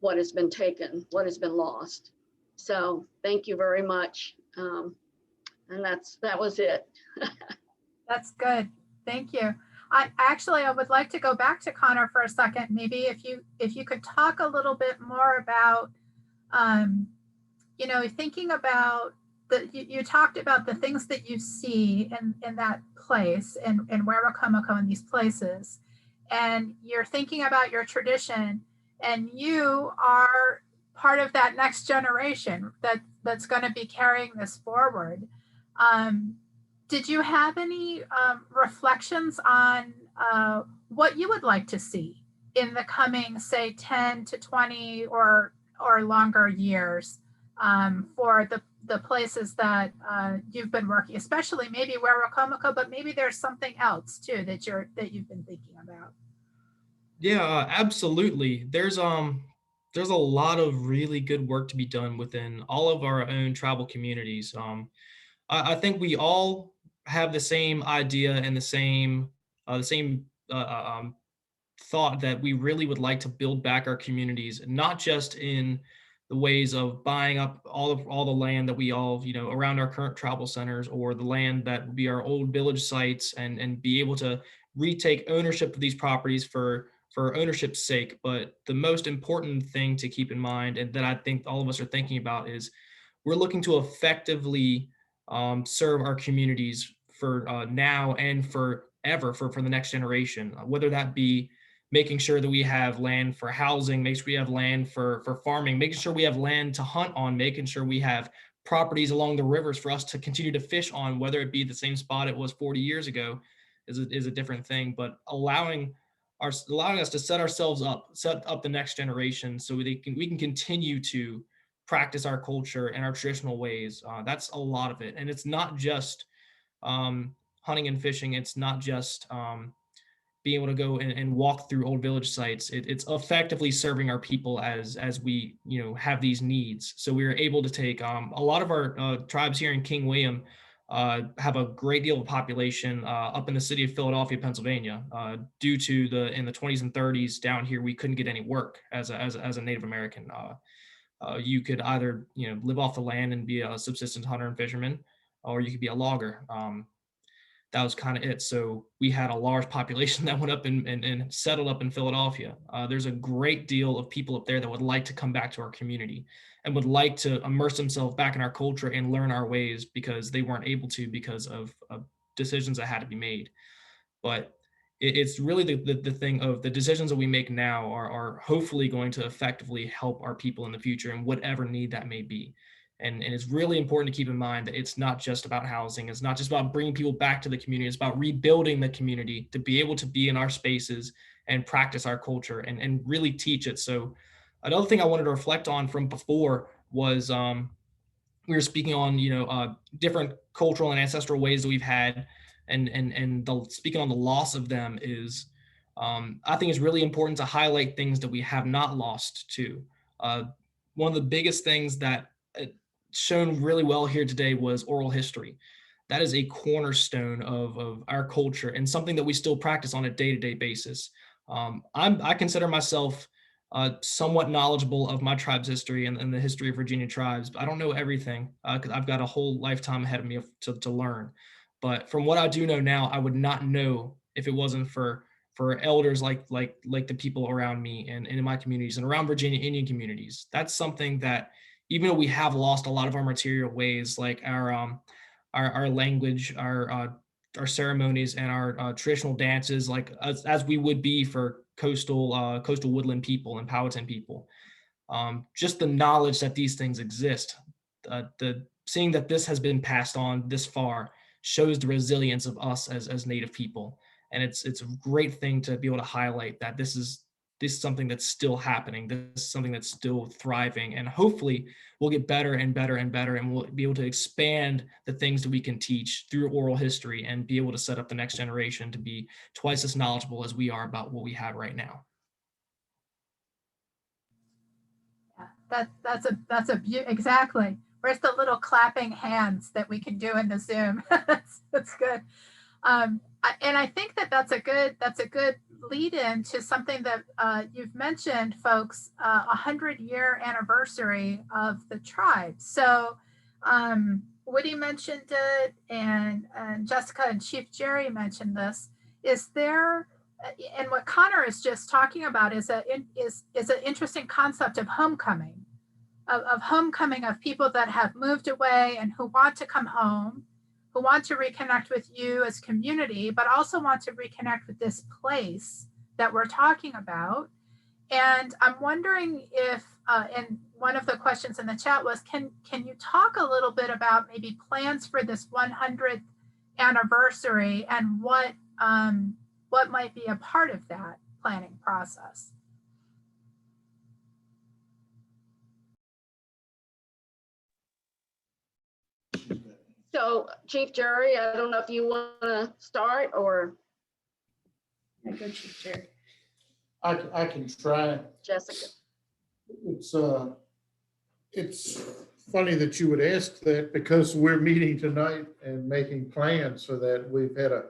what has been taken, what has been lost. So thank you very much. And that was it. That's good. Thank you. I would like to go back to Connor for a second. Maybe if you could talk a little bit more about, thinking about you talked about the things that you see in that place and Rappahannock in these places, and you're thinking about your tradition, and you are part of that next generation that's going to be carrying this forward. Did you have any reflections on what you would like to see in the coming, say, 10 to 20 or longer years for the places that you've been working, especially maybe Rappahannock, but maybe there's something else too that you've been thinking about? Yeah, absolutely. There's a lot of really good work to be done within all of our own tribal communities. I think we all have the same idea and the same thought that we really would like to build back our communities, not just in the ways of buying up all the land that we all, around our current tribal centers, or the land that would be our old village sites, and be able to retake ownership of these properties for ownership's sake. But the most important thing to keep in mind, and that I think all of us are thinking about, is we're looking to effectively serve our communities for now and forever, for the next generation, whether that be making sure that we have land for housing, making sure we have land for farming, making sure we have land to hunt on, making sure we have properties along the rivers for us to continue to fish on, whether it be the same spot it was 40 years ago is a different thing, but allowing us to set up the next generation so we can continue to practice our culture and our traditional ways. That's a lot of it. And it's not just hunting and fishing. It's not just being able to go and walk through old village sites. It's effectively serving our people as we have these needs. So we are able to take a lot of our tribes here in King William have a great deal of population up in the city of Philadelphia, Pennsylvania. Due to in the 20s and 30s down here, we couldn't get any work as a Native American. You could either live off the land and be a subsistence hunter and fisherman, or you could be a logger. That was kind of it. So we had a large population that went up and settled up in Philadelphia. There's a great deal of people up there that would like to come back to our community and would like to immerse themselves back in our culture and learn our ways, because they weren't able to because of decisions that had to be made. But it's really the thing of the decisions that we make now are hopefully going to effectively help our people in the future and whatever need that may be. And it's really important to keep in mind that it's not just about housing. It's not just about bringing people back to the community. It's about rebuilding the community to be able to be in our spaces and practice our culture and really teach it. So another thing I wanted to reflect on from before was we were speaking on, different cultural and ancestral ways that we've had, and speaking on the loss of them is, I think it's really important to highlight things that we have not lost too. One of the biggest things that shown really well here today was oral history. That is a cornerstone of our culture and something that we still practice on a day-to-day basis. I consider myself somewhat knowledgeable of my tribe's history and the history of Virginia tribes, but I don't know everything because I've got a whole lifetime ahead of me to learn. But from what I do know now, I would not know if it wasn't for elders like the people around me and in my communities and around Virginia Indian communities. That's something that, even though we have lost a lot of our material ways, like our language, our ceremonies, and our traditional dances, like as we would be for coastal woodland people and Powhatan people, just the knowledge that these things exist, the seeing that this has been passed on this far shows the resilience of us as Native people, and it's a great thing to be able to highlight that this is something that's still happening. This is something that's still thriving, and hopefully we'll get better and better and better, and we'll be able to expand the things that we can teach through oral history and be able to set up the next generation to be twice as knowledgeable as we are about what we have right now. Yeah, that's exactly. Where's the little clapping hands that we can do in the Zoom? That's good. And I think that's a good lead in to something that you've mentioned, folks, 100-year anniversary of the tribe. So Woody mentioned it, and Jessica and Chief Jerry mentioned this. is there, and what Connor is just talking about is an interesting concept of homecoming, of homecoming, of people that have moved away and who want to come home, who want to reconnect with you as community, but also want to reconnect with this place that we're talking about. And I'm wondering if, and one of the questions in the chat was, can you talk a little bit about maybe plans for this 100th anniversary and what might be a part of that planning process? So Chief Jury, I don't know if you want to start or I go Chief Jerry. I can try. Jessica. It's funny that you would ask that, because we're meeting tonight and making plans for that. We've had a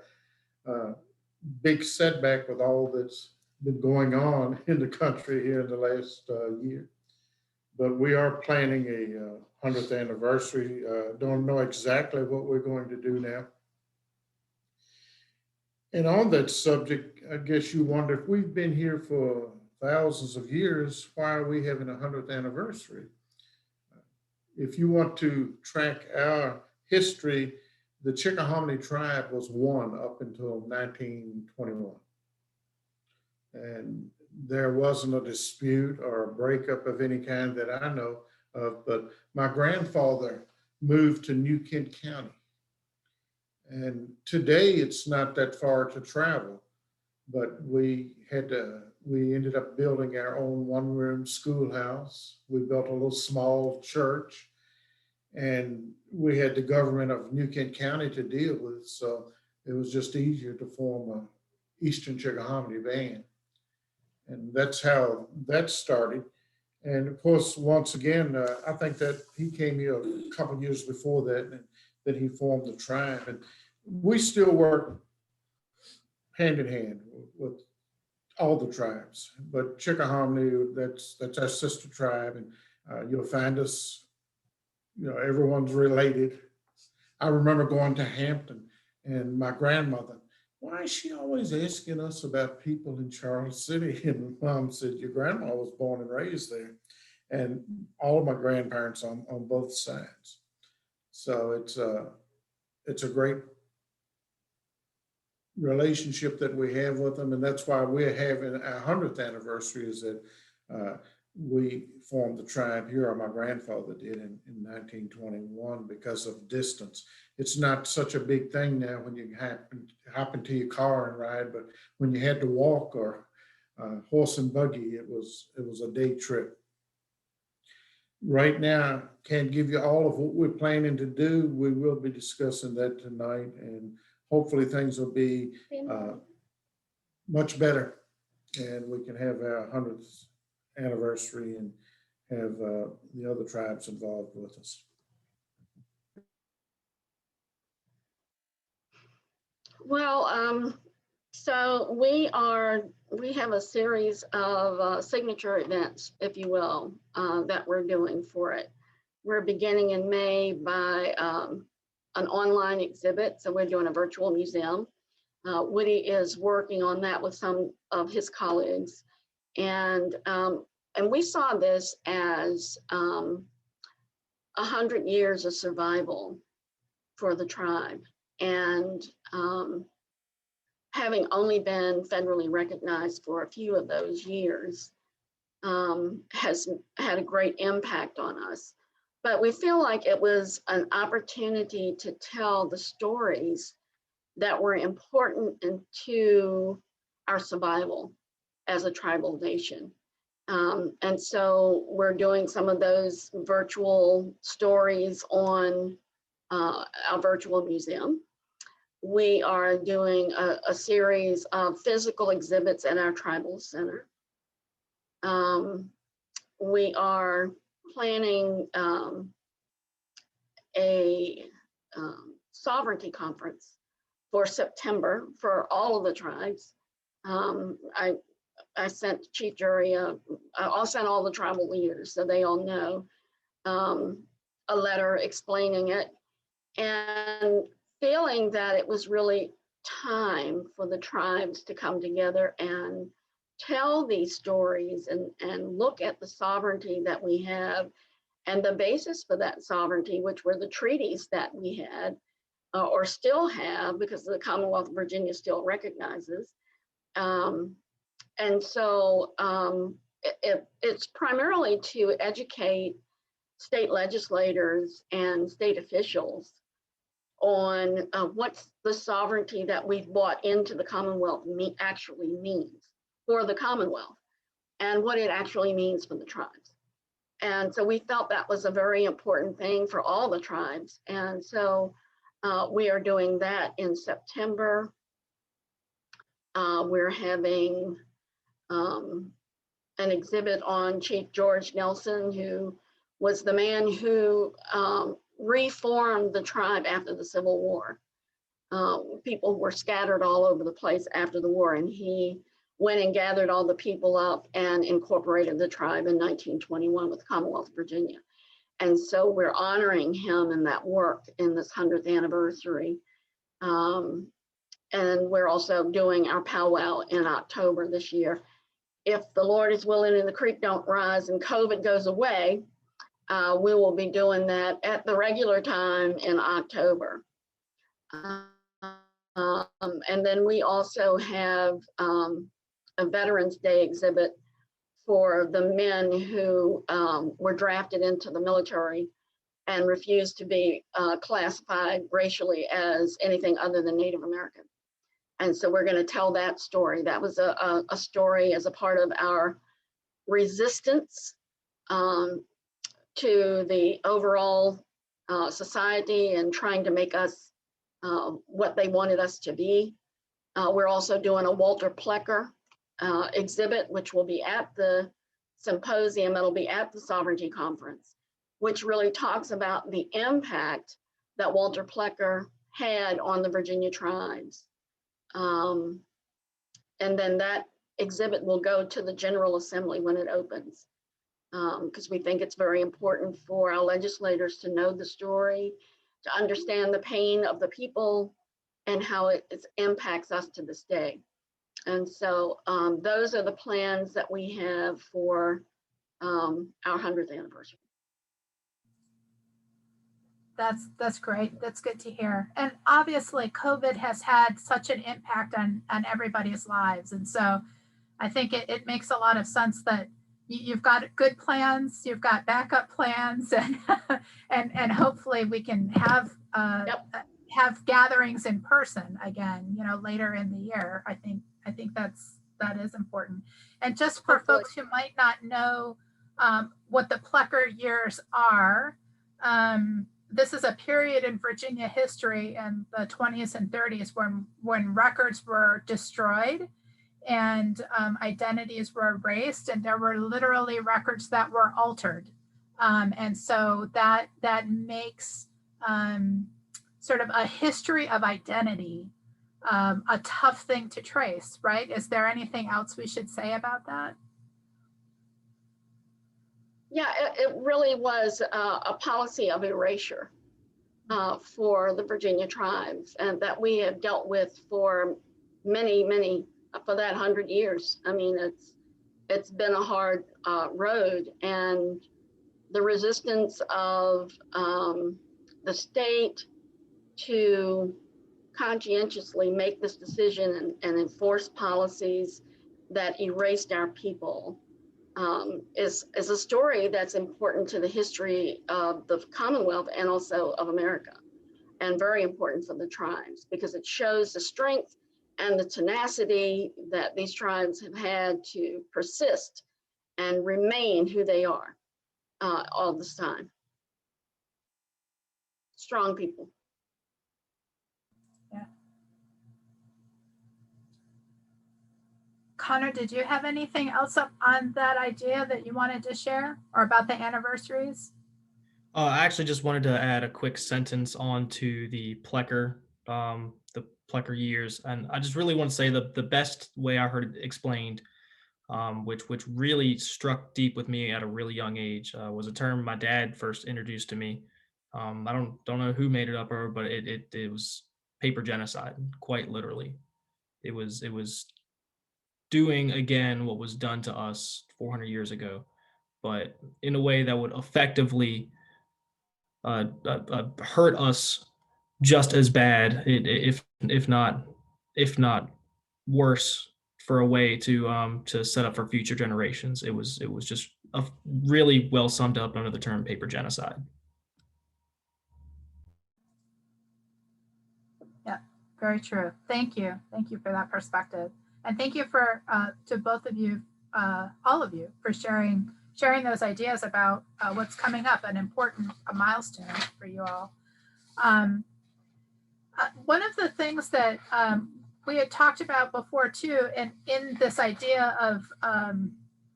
big setback with all that's been going on in the country here in the last year. But we are planning a 100th anniversary. Don't know exactly what we're going to do now. And on that subject, I guess you wonder, if we've been here for thousands of years, why are we having a 100th anniversary? If you want to track our history, the Chickahominy Tribe was one up until 1921. And there wasn't a dispute or a breakup of any kind that I know of, but my grandfather moved to New Kent County. And today it's not that far to travel, but we ended up building our own one-room schoolhouse. We built a little small church, and we had the government of New Kent County to deal with. So it was just easier to form a Eastern Chickahominy band. And that's how that started. And of course, once again, I think that he came here a couple of years before that, and that he formed the tribe. And we still work hand in hand with all the tribes, but Chickahominy, that's our sister tribe, and you'll find us, everyone's related. I remember going to Hampton, and my grandmother, why is she always asking us about people in Charles City? And Mom said, your grandma was born and raised there, and all of my grandparents on both sides. So it's a great relationship that we have with them, and that's why we're having our 100th anniversary, is that we formed the tribe here, or my grandfather did in 1921, because of distance. It's not such a big thing now when you hop into your car and ride, but when you had to walk or horse and buggy, it was a day trip. Right now, can't give you all of what we're planning to do. We will be discussing that tonight, and hopefully things will be much better, and we can have our 100th anniversary and have the other tribes involved with us. Well, so we have a series of signature events, if you will, that we're doing for it. We're beginning in May by an online exhibit. So we're doing a virtual museum. Woody is working on that with some of his colleagues. And we saw this as 100 years of survival for the tribe. And having only been federally recognized for a few of those years has had a great impact on us. But we feel like it was an opportunity to tell the stories that were important to our survival as a tribal nation. And so we're doing some of those virtual stories on our virtual museum. We are doing a series of physical exhibits at our tribal center. We are planning a sovereignty conference for September for all of the tribes. I sent Chief Jury, I'll send all the tribal leaders so they all know, a letter explaining it, and feeling that it was really time for the tribes to come together and tell these stories and look at the sovereignty that we have and the basis for that sovereignty, which were the treaties that we had or still have, because the Commonwealth of Virginia still recognizes. And so it's primarily to educate state legislators and state officials on what's the sovereignty that we've brought into the Commonwealth actually means for the Commonwealth and what it actually means for the tribes. And so we felt that was a very important thing for all the tribes. And so we are doing that in September. We're having an exhibit on Chief George Nelson, who was the man who reformed the tribe after the Civil War. People were scattered all over the place after the war, and he went and gathered all the people up and incorporated the tribe in 1921 with Commonwealth of Virginia. And so we're honoring him in that work in this 100th anniversary. And we're also doing our powwow in October this year. If the Lord is willing and the creek don't rise and COVID goes away, we will be doing that at the regular time in October. And then we also have a Veterans Day exhibit for the men who were drafted into the military and refused to be classified racially as anything other than Native American. And so we're going to tell that story. That was a story as a part of our resistance to the overall society and trying to make us what they wanted us to be. We're also doing a Walter Plecker exhibit, which will be at the symposium. It'll be at the Sovereignty Conference, which really talks about the impact that Walter Plecker had on the Virginia tribes. And then that exhibit will go to the General Assembly when it opens, because we think it's very important for our legislators to know the story, to understand the pain of the people and how it impacts us to this day. And so those are the plans that we have for our 100th anniversary. That's great. That's good to hear. And obviously COVID has had such an impact on everybody's lives. And so I think it makes a lot of sense that you've got good plans, you've got backup plans, and and hopefully we can have have gatherings in person again, you know, later in the year. I think that is important. And just for Hopefully. folks who might not know what the Plecker years are, this is a period in Virginia history in the 20s and 30s when records were destroyed and identities were erased, and there were literally records that were altered. And so that makes sort of a history of identity a tough thing to trace, right? Is there anything else we should say about that? Yeah, it really was a policy of erasure for the Virginia tribes, and that we have dealt with for many, for that 100 years. I mean, it's been a hard road, and the resistance of the state to conscientiously make this decision and enforce policies that erased our people is a story that's important to the history of the Commonwealth and also of America, and very important for the tribes, because it shows the strength and the tenacity that these tribes have had to persist and remain who they are all this time. Strong people. Yeah. Connor, did you have anything else up on that idea that you wanted to share, or about the anniversaries? I actually just wanted to add a quick sentence on to the Plecker years. And I just really want to say the best way I heard it explained, which really struck deep with me at a really young age, was a term my dad first introduced to me. I don't know who made it up, but it was paper genocide, quite literally. It was doing again what was done to us 400 years ago, but in a way that would effectively hurt us just as bad, if not worse, for a way to set up for future generations. It was just really well summed up under the term paper genocide. Yeah, very true. Thank you. Thank you for that perspective. And thank you for to both of you, all of you, for sharing those ideas about what's coming up, an important milestone for you all. One of the things that we had talked about before too, and in this idea of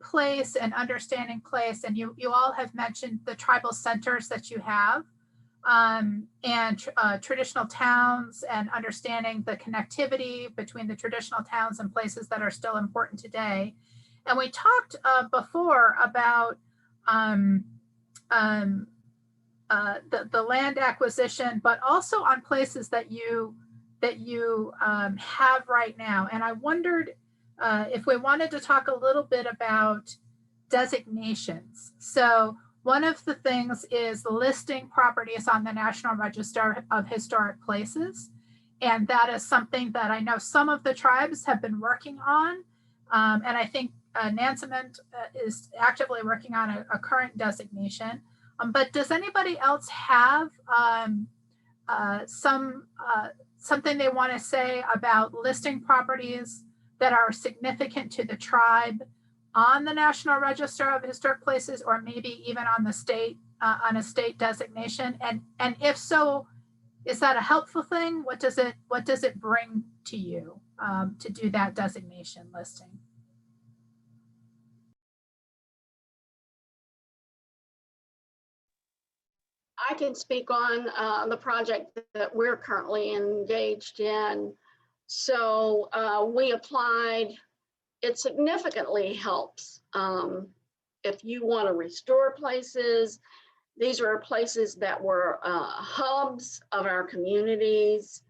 place and understanding place, and you all have mentioned the tribal centers that you have, and traditional towns, and understanding the connectivity between the traditional towns and places that are still important today. And we talked before about the land acquisition, but also on places that you have right now. And I wondered if we wanted to talk a little bit about designations. So one of the things is listing properties on the National Register of Historic Places. And that is something that I know some of the tribes have been working on. And I think Nansemond is actively working on a current designation. But does anybody else have something they want to say about listing properties that are significant to the tribe on the National Register of Historic Places, or maybe even on the state on a state designation? And if so, is that a helpful thing? What does it bring to you to do that designation listing? I can speak on the project that we're currently engaged in. So we applied. It significantly helps if you want to restore places. These are places that were hubs of our communities.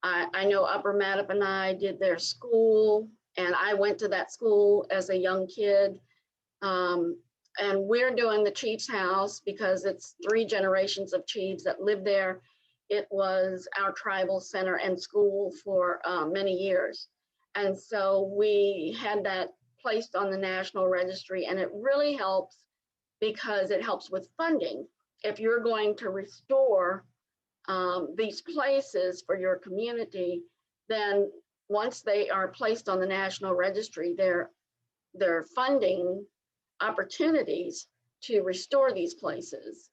I know Upper Mattaponi did their school, and I went to that school as a young kid. And we're doing the chief's house because it's 3 generations of chiefs that lived there. It was our tribal center and school for many years. And so we had that placed on the National Registry, and it really helps because it helps with funding. If you're going to restore these places for your community, then once they are placed on the National Registry, they're funding opportunities to restore these places.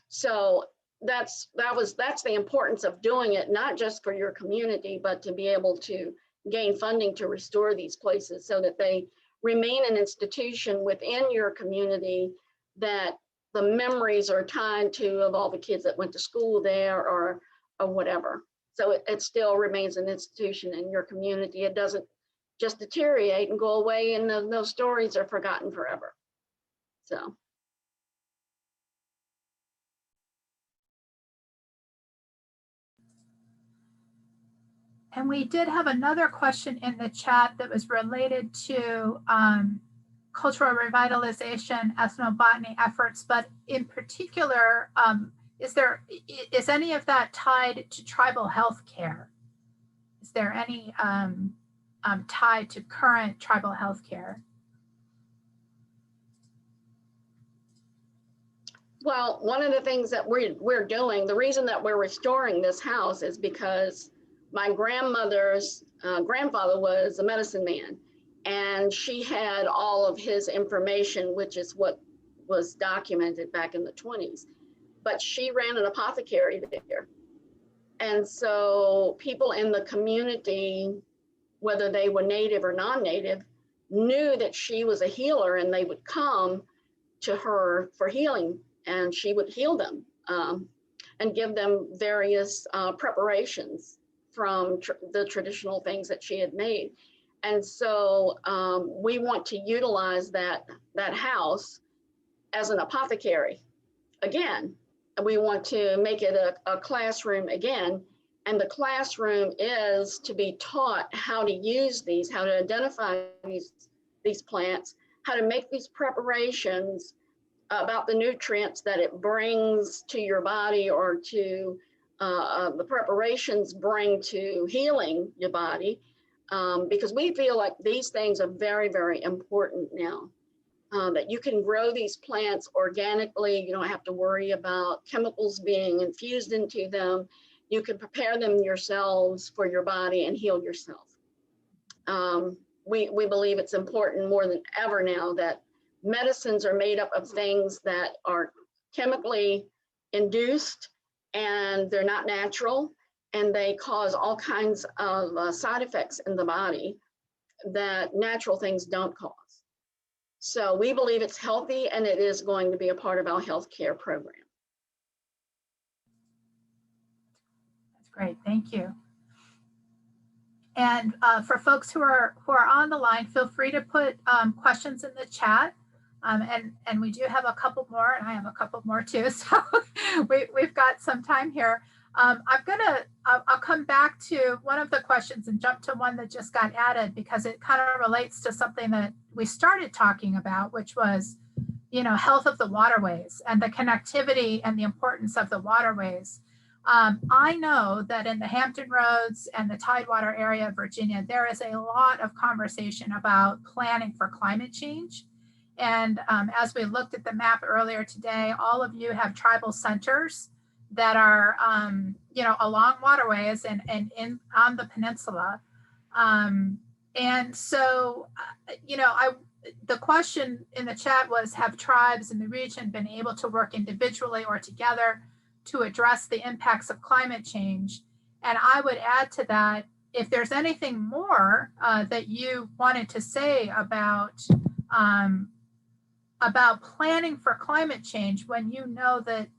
So that's the importance of doing it, not just for your community, but to be able to gain funding to restore these places so that they remain an institution within your community, that the memories are tied to of all the kids that went to school there or whatever. So it still remains an institution in your community. It doesn't just deteriorate and go away, and those stories are forgotten forever. So. And we did have another question in the chat that was related to cultural revitalization, ethnobotany efforts, but in particular, is any of that tied to tribal health care? Is there any tied to current tribal health care? Well, one of the things that we're doing, the reason that we're restoring this house is because my grandmother's grandfather was a medicine man, and she had all of his information, which is what was documented back in the 20s. But she ran an apothecary there. And so people in the community, whether they were native or non-native, knew that she was a healer, and they would come to her for healing, and she would heal them and give them various preparations from the traditional things that she had made. And so we want to utilize that house as an apothecary again. And we want to make it a classroom again. And the classroom is to be taught how to use these, how to identify these plants, how to make these preparations about the nutrients that it brings to your body, or to the preparations bring to healing your body. Because we feel like these things are very, very important now. That you can grow these plants organically. You don't have to worry about chemicals being infused into them. You can prepare them yourselves for your body and heal yourself. We believe it's important more than ever now that medicines are made up of things that are chemically induced, and they're not natural, and they cause all kinds of side effects in the body that natural things don't cause. So we believe it's healthy, and it is going to be a part of our healthcare program. That's great, thank you. And for folks who are on the line, feel free to put questions in the chat. And we do have a couple more, and I have a couple more too. So we've got some time here. I'll come back to one of the questions and jump to one that just got added, because it kind of relates to something that we started talking about, which was, health of the waterways and the connectivity and the importance of the waterways. I know that in the Hampton Roads and the Tidewater area of Virginia, there is a lot of conversation about planning for climate change. And as we looked at the map earlier today, all of you have tribal centers that are, along waterways and on the peninsula. And so, the question in the chat was, have tribes in the region been able to work individually or together to address the impacts of climate change? And I would add to that, if there's anything more that you wanted to say about planning for climate change, when you know that,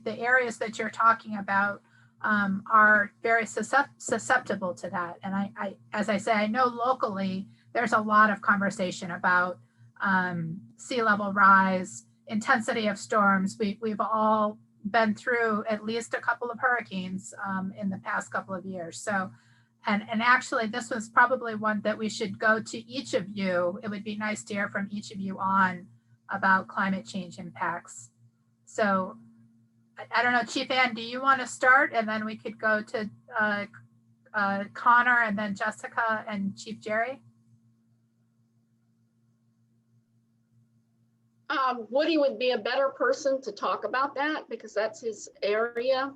the areas that you're talking about are very susceptible to that. And I, as I say, I know locally, there's a lot of conversation about sea level rise, intensity of storms. We've all been through at least a couple of hurricanes in the past couple of years. So, and actually, this was probably one that we should go to each of you. It would be nice to hear from each of you on about climate change impacts. So I don't know, Chief Ann, do you want to start? And then we could go to Connor, and then Jessica and Chief Jerry. Woody would be a better person to talk about that, because that's his area.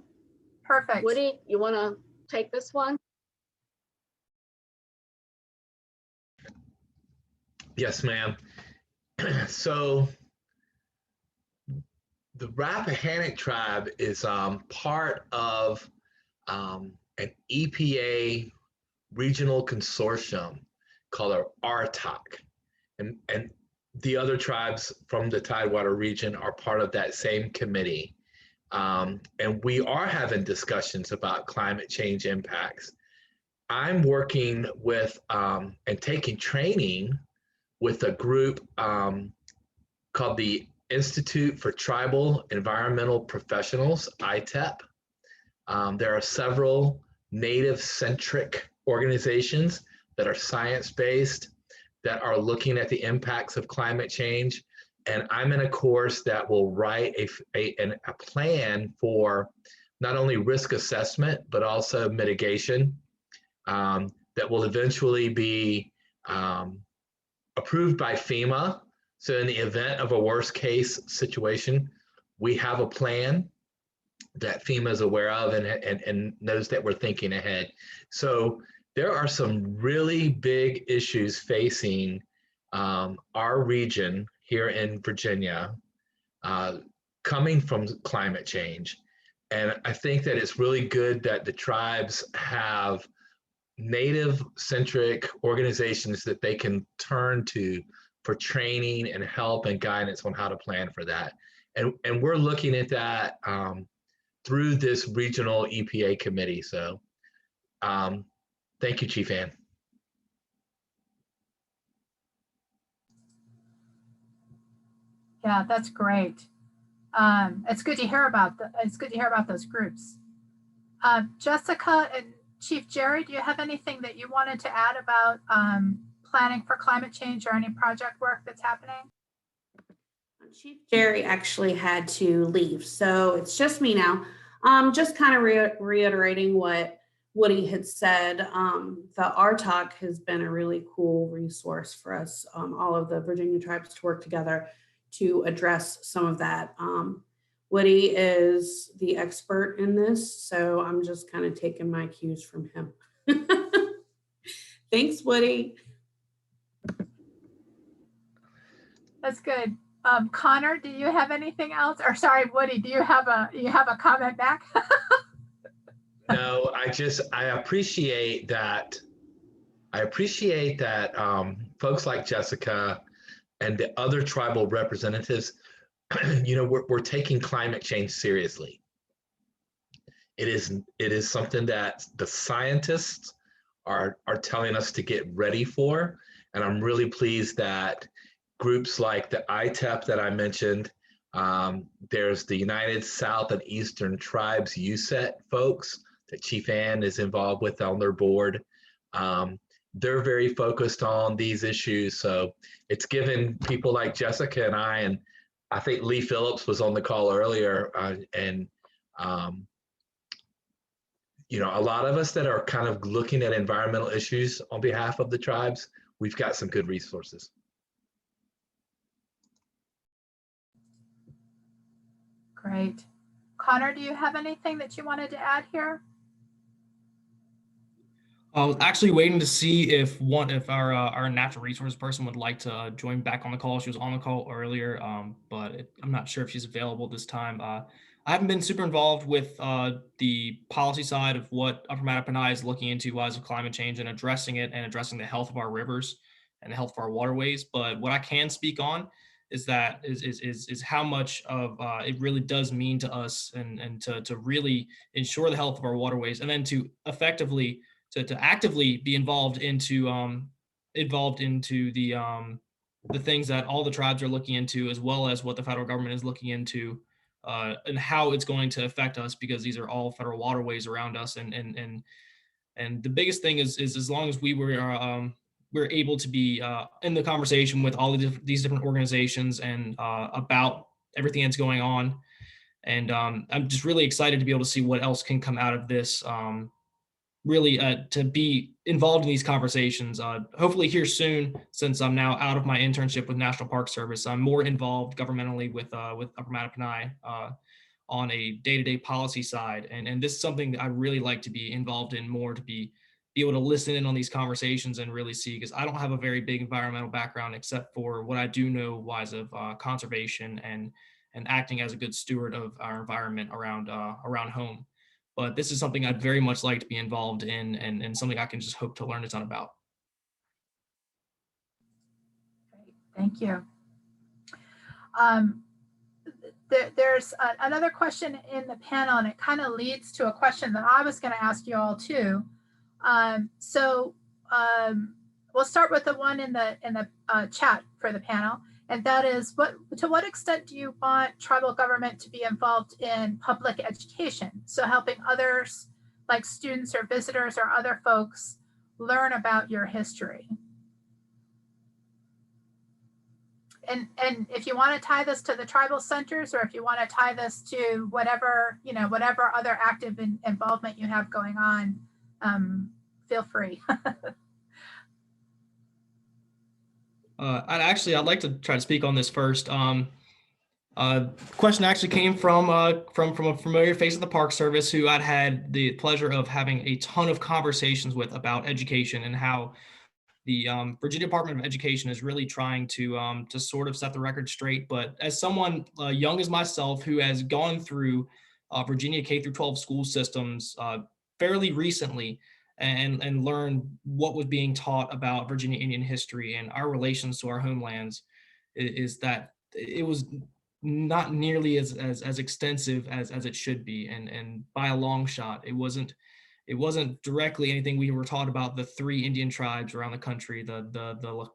Perfect. Woody, you want to take this one? Yes, ma'am. So the Rappahannock Tribe is part of an EPA regional consortium called RTOC. And the other tribes from the Tidewater region are part of that same committee. And we are having discussions about climate change impacts. I'm working with and taking training with a group called the Institute for Tribal Environmental Professionals, ITEP. There are several native-centric organizations that are science-based, that are looking at the impacts of climate change. And I'm in a course that will write a plan for not only risk assessment, but also mitigation that will eventually be approved by FEMA. So in the event of a worst case situation, we have a plan that FEMA is aware of and knows that we're thinking ahead. So there are some really big issues facing our region here in Virginia coming from climate change. And I think that it's really good that the tribes have native-centric organizations that they can turn to for training and help and guidance on how to plan for that. And we're looking at that through this regional EPA committee. So thank you, Chief Ann. Yeah, that's great. It's good to hear about those groups. Jessica and Chief Jerry, do you have anything that you wanted to add about planning for climate change or any project work that's happening? Chief Jerry actually had to leave, so it's just me now. Just kind of reiterating what Woody had said. The RTOC has been a really cool resource for us, all of the Virginia tribes, to work together to address some of that. Woody is the expert in this, so I'm just kind of taking my cues from him. Thanks, Woody. That's good. Connor, do you have anything else? Or sorry, Woody, do you have a comment back? No, I appreciate that. Folks like Jessica and the other tribal representatives, we're taking climate change seriously. It is something that the scientists are telling us to get ready for. And I'm really pleased that groups like the ITEP that I mentioned, there's the United South and Eastern Tribes USET folks that Chief Ann is involved with on their board. They're very focused on these issues. So it's given people like Jessica and I think Lee Phillips was on the call earlier, a lot of us that are kind of looking at environmental issues on behalf of the tribes, we've got some good resources. Great. Connor, do you have anything that you wanted to add here? I was actually waiting to see if our natural resource person would like to join back on the call. She was on the call earlier, but I'm not sure if she's available this time. I haven't been super involved with the policy side of what Upper Mattaponi is looking into wise of climate change and addressing it and addressing the health of our rivers and the health of our waterways. But what I can speak on is how much of it really does mean to us and to really ensure the health of our waterways, and then to effectively to actively be involved into the things that all the tribes are looking into, as well as what the federal government is looking into, and how it's going to affect us, because these are all federal waterways around us. And the biggest thing is as long as we're able to be in the conversation with all of these different organizations and about everything that's going on. And I'm just really excited to be able to see what else can come out of this. Really to be involved in these conversations, hopefully here soon, since I'm now out of my internship with National Park Service. I'm more involved governmentally with Upper Mattaponi on a day-to-day policy side. And this is something that I really like to be involved in more, to be able to listen in on these conversations and really see, because I don't have a very big environmental background, except for what I do know wise of conservation and acting as a good steward of our environment around home. But this is something I'd very much like to be involved in, and something I can just hope to learn a ton about. Great. Thank you. There's another question in the panel, and it kind of leads to a question that I was going to ask you all too. We'll start with the one in the chat for the panel. And that is, to what extent do you want tribal government to be involved in public education? So helping others, like students or visitors or other folks, learn about your history. And if you want to tie this to the tribal centers, or if you want to tie this to whatever other active involvement you have going on, feel free. I'd like to try to speak on this first. Question actually came from a familiar face of the Park Service, who I'd had the pleasure of having a ton of conversations with about education, and how the Virginia Department of Education is really trying to sort of set the record straight. But as someone young as myself, who has gone through Virginia K-12 school systems fairly recently, and learn what was being taught about Virginia Indian history and our relations to our homelands, is that it was not nearly as extensive as it should be, and by a long shot. It wasn't directly anything we were taught about the 3 Indian tribes around the country: the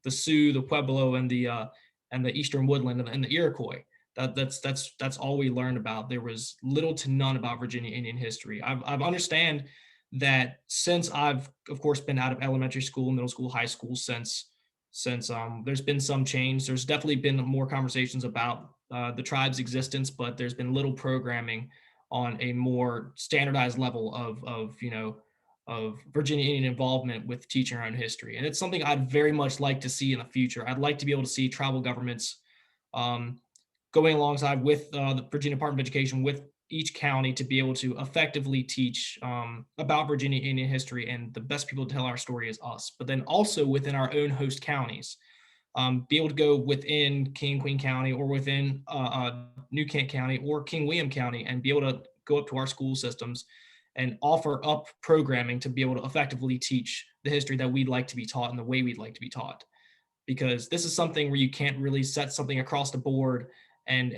Sioux, the Pueblo, and the Eastern Woodland, and the Iroquois. That's all we learned about. There was little to none about Virginia Indian history. I've understand that since I've of course been out of elementary school, middle school, high school, since there's been some change. There's definitely been more conversations about the tribe's existence, but there's been little programming on a more standardized level of Virginia Indian involvement with teaching our own history. And it's something I'd very much like to see in the future. I'd like to be able to see tribal governments going alongside with the Virginia Department of Education, with each county, to be able to effectively teach about Virginia Indian history. And the best people to tell our story is us, but then also within our own host counties, be able to go within King and Queen County or within New Kent County or King William County and be able to go up to our school systems and offer up programming to be able to effectively teach the history that we'd like to be taught and the way we'd like to be taught. Because this is something where you can't really set something across the board and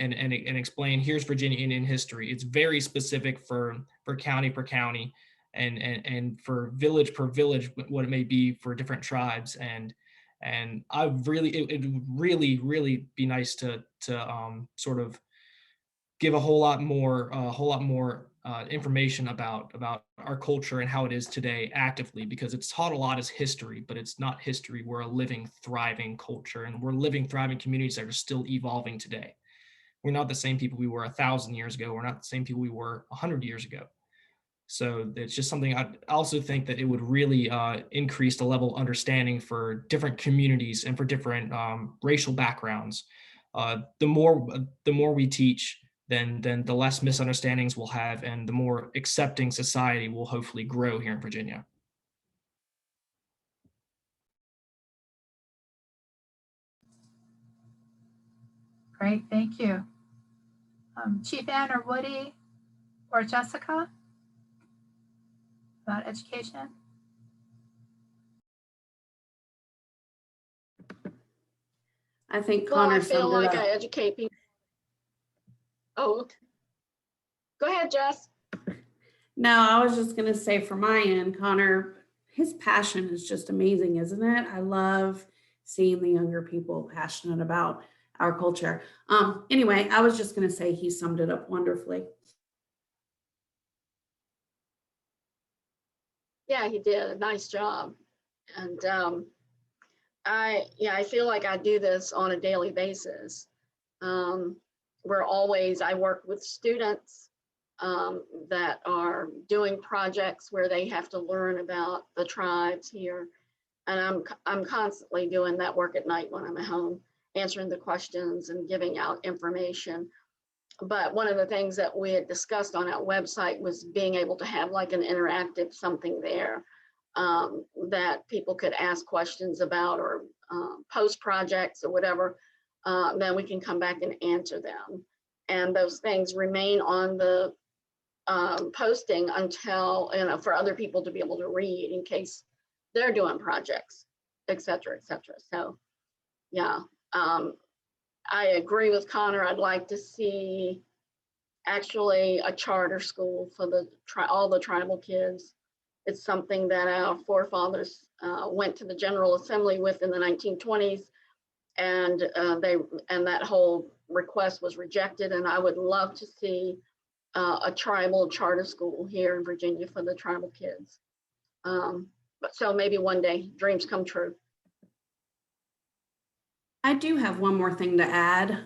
explain, here's Virginia Indian history. It's very specific for county per county and for village per village, what it may be for different tribes. And it would really be nice to sort of give a whole lot more information about our culture and how it is today actively, because it's taught a lot as history, but it's not history. We're a living, thriving culture, and we're living, thriving communities that are still evolving today. We're not the same people we were 1,000 years ago. We're not the same people we were 100 years ago. So it's just something I also think that it would really increase the level of understanding for different communities and for different racial backgrounds. The more we teach, then the less misunderstandings we'll have, and the more accepting society will hopefully grow here in Virginia. Great, thank you. Chief Ann or Woody or Jessica about education? I think Well, Connor I feel summed it like up. I educate people. Oh, go ahead, Jess. No, I was just going to say from my end, Connor, his passion is just amazing, isn't it? I love seeing the younger people passionate about our culture. Anyway, I was just going to say he summed it up wonderfully. Yeah, he did a nice job. And I feel like I do this on a daily basis. I work with students that are doing projects where they have to learn about the tribes here. And I'm constantly doing that work at night when I'm at home, answering the questions and giving out information. But one of the things that we had discussed on our website was being able to have like an interactive something there that people could ask questions about or post projects or whatever. Then we can come back and answer them. And those things remain on the posting until, for other people to be able to read in case they're doing projects, et cetera, et cetera. So yeah, I agree with Connor. I'd like to see actually a charter school for all the tribal kids. It's something that our forefathers went to the General Assembly with in the 1920s, and that whole request was rejected. And I would love to see a tribal charter school here in Virginia for the tribal kids. But so maybe one day, dreams come true. I do have one more thing to add,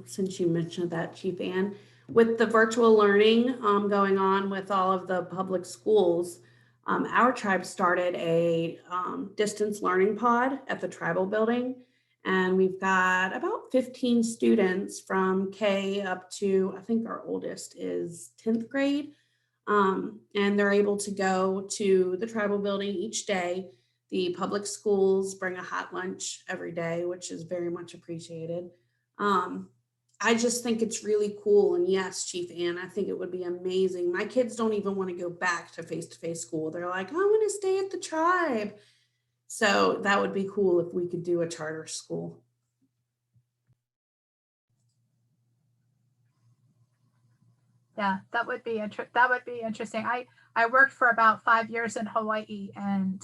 since you mentioned that, Chief Ann. With the virtual learning going on with all of the public schools, our tribe started a distance learning pod at the tribal building. And we've got about 15 students from K up to, I think our oldest is 10th grade. And they're able to go to the tribal building each day. The public schools bring a hot lunch every day, which is very much appreciated. I just think it's really cool. And yes, Chief Ann, I think it would be amazing. My kids don't even want to go back to face-to-face school. They're like, I want to stay at the tribe. So that would be cool if we could do a charter school. Yeah, that would be interesting. I worked for about 5 years in Hawaii, and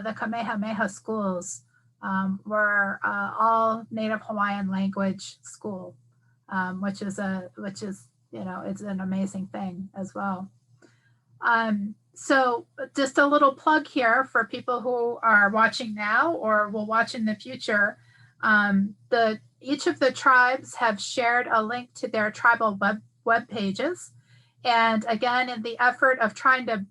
the Kamehameha schools were all Native Hawaiian language school. which is it's an amazing thing as well. So just a little plug here for people who are watching now or will watch in the future. Each of the tribes have shared a link to their tribal web pages. And again, in the effort of trying to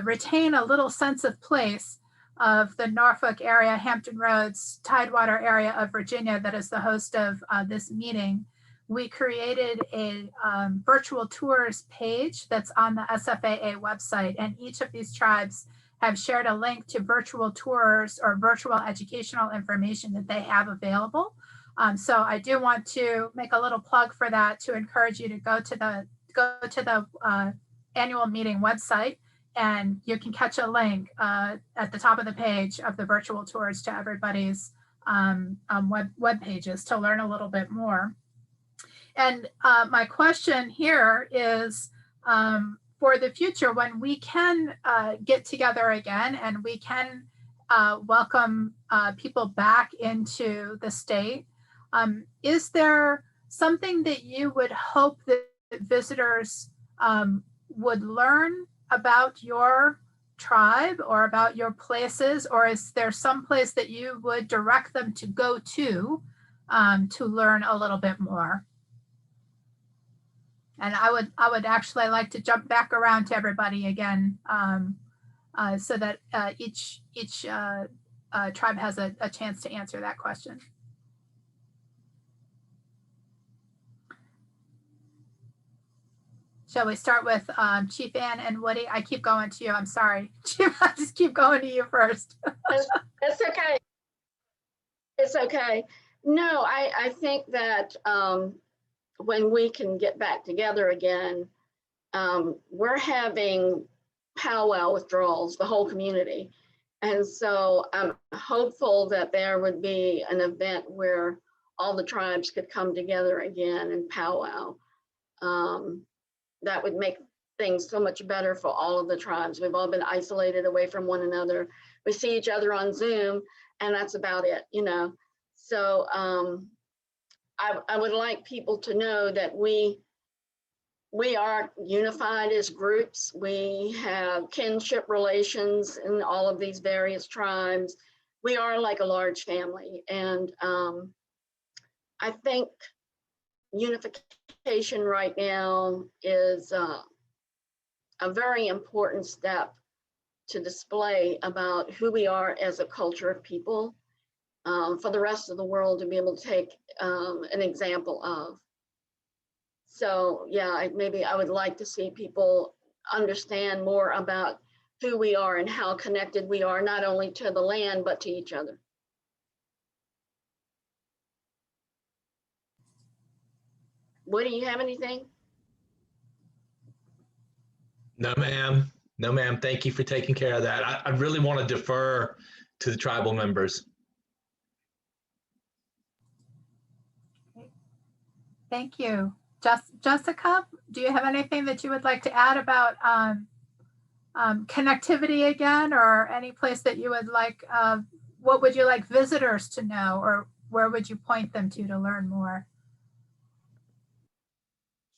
retain a little sense of place of the Norfolk area, Hampton Roads, Tidewater area of Virginia that is the host of this meeting, we created a virtual tours page that's on the SFAA website. And each of these tribes have shared a link to virtual tours or virtual educational information that they have available. So I do want to make a little plug for that to encourage you to go to the annual meeting website, and you can catch a link at the top of the page of the virtual tours to everybody's web pages to learn a little bit more. And my question here is, for the future, when we can get together again and we can welcome people back into the state, is there something that you would hope that visitors would learn about your tribe or about your places, or is there some place that you would direct them to go to learn a little bit more? And I would actually like to jump back around to everybody again, so that each tribe has a chance to answer that question. Shall we start with Chief Ann and Woody? I keep going to you. I'm sorry, Chief. I just keep going to you first. That's okay. It's okay. No, I think that when we can get back together again, we're having powwow withdrawals, the whole community. And so I'm hopeful that there would be an event where all the tribes could come together again and powwow. That would make things so much better for all of the tribes. We've all been isolated away from one another. We see each other on Zoom, and that's about it, you know. So I would like people to know that we are unified as groups. We have kinship relations in all of these various tribes. We are like a large family. And I think unification right now is a very important step to display about who we are as a culture of people, for the rest of the world to be able to take an example of. So yeah, maybe I would like to see people understand more about who we are and how connected we are, not only to the land, but to each other. Woody, you have anything? No, ma'am. No, ma'am. Thank you for taking care of that. I really want to defer to the tribal members. Thank you. Jessica, do you have anything that you would like to add about connectivity again, or any place that you would like, what would you like visitors to know, or where would you point them to learn more?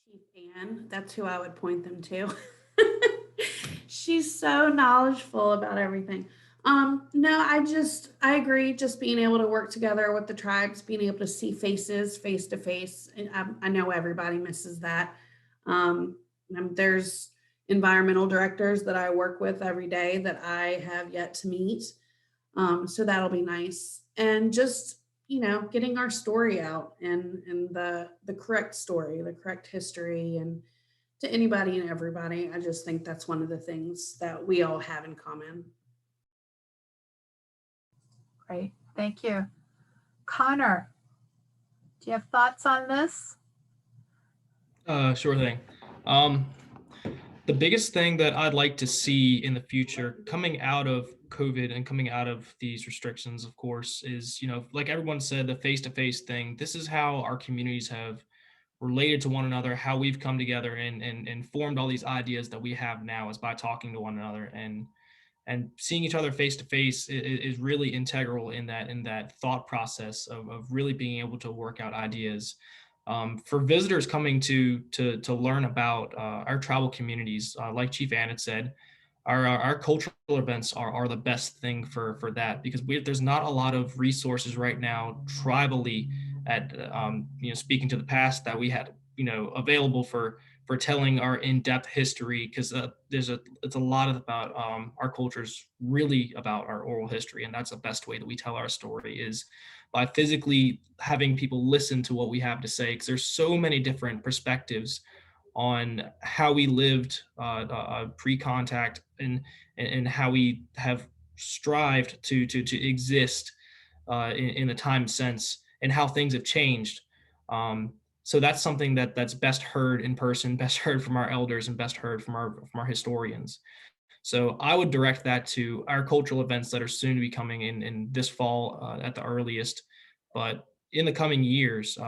Chief Ann, that's who I would point them to. She's so knowledgeable about everything. No, I agree. Just being able to work together with the tribes, being able to see faces face to face. I know everybody misses that. There's environmental directors that I work with every day that I have yet to meet. So that'll be nice. And just, getting our story out and the correct story, the correct history, and to anybody and everybody. I just think that's one of the things that we all have in common. Great, thank you. Connor, do you have thoughts on this? Sure thing. The biggest thing that I'd like to see in the future coming out of COVID and coming out of these restrictions, of course, is, like everyone said, the face-to-face thing. This is how our communities have related to one another, how we've come together and formed all these ideas that we have now, is by talking to one another, and seeing each other face to face is really integral in that thought process of really being able to work out ideas. For visitors coming to learn about our tribal communities, like Chief Ann had said, our cultural events are the best thing for that, because there's not a lot of resources right now tribally at speaking to the past that we had available for telling our in-depth history, because it's a lot about our culture's really about our oral history, and that's the best way that we tell our story, is by physically having people listen to what we have to say, because there's so many different perspectives on how we lived pre-contact, and how we have strived to exist in the time since, and how things have changed. So that's something that's best heard in person, best heard from our elders, and best heard from our historians. So I would direct that to our cultural events that are soon to be coming in this fall at the earliest. But in the coming years,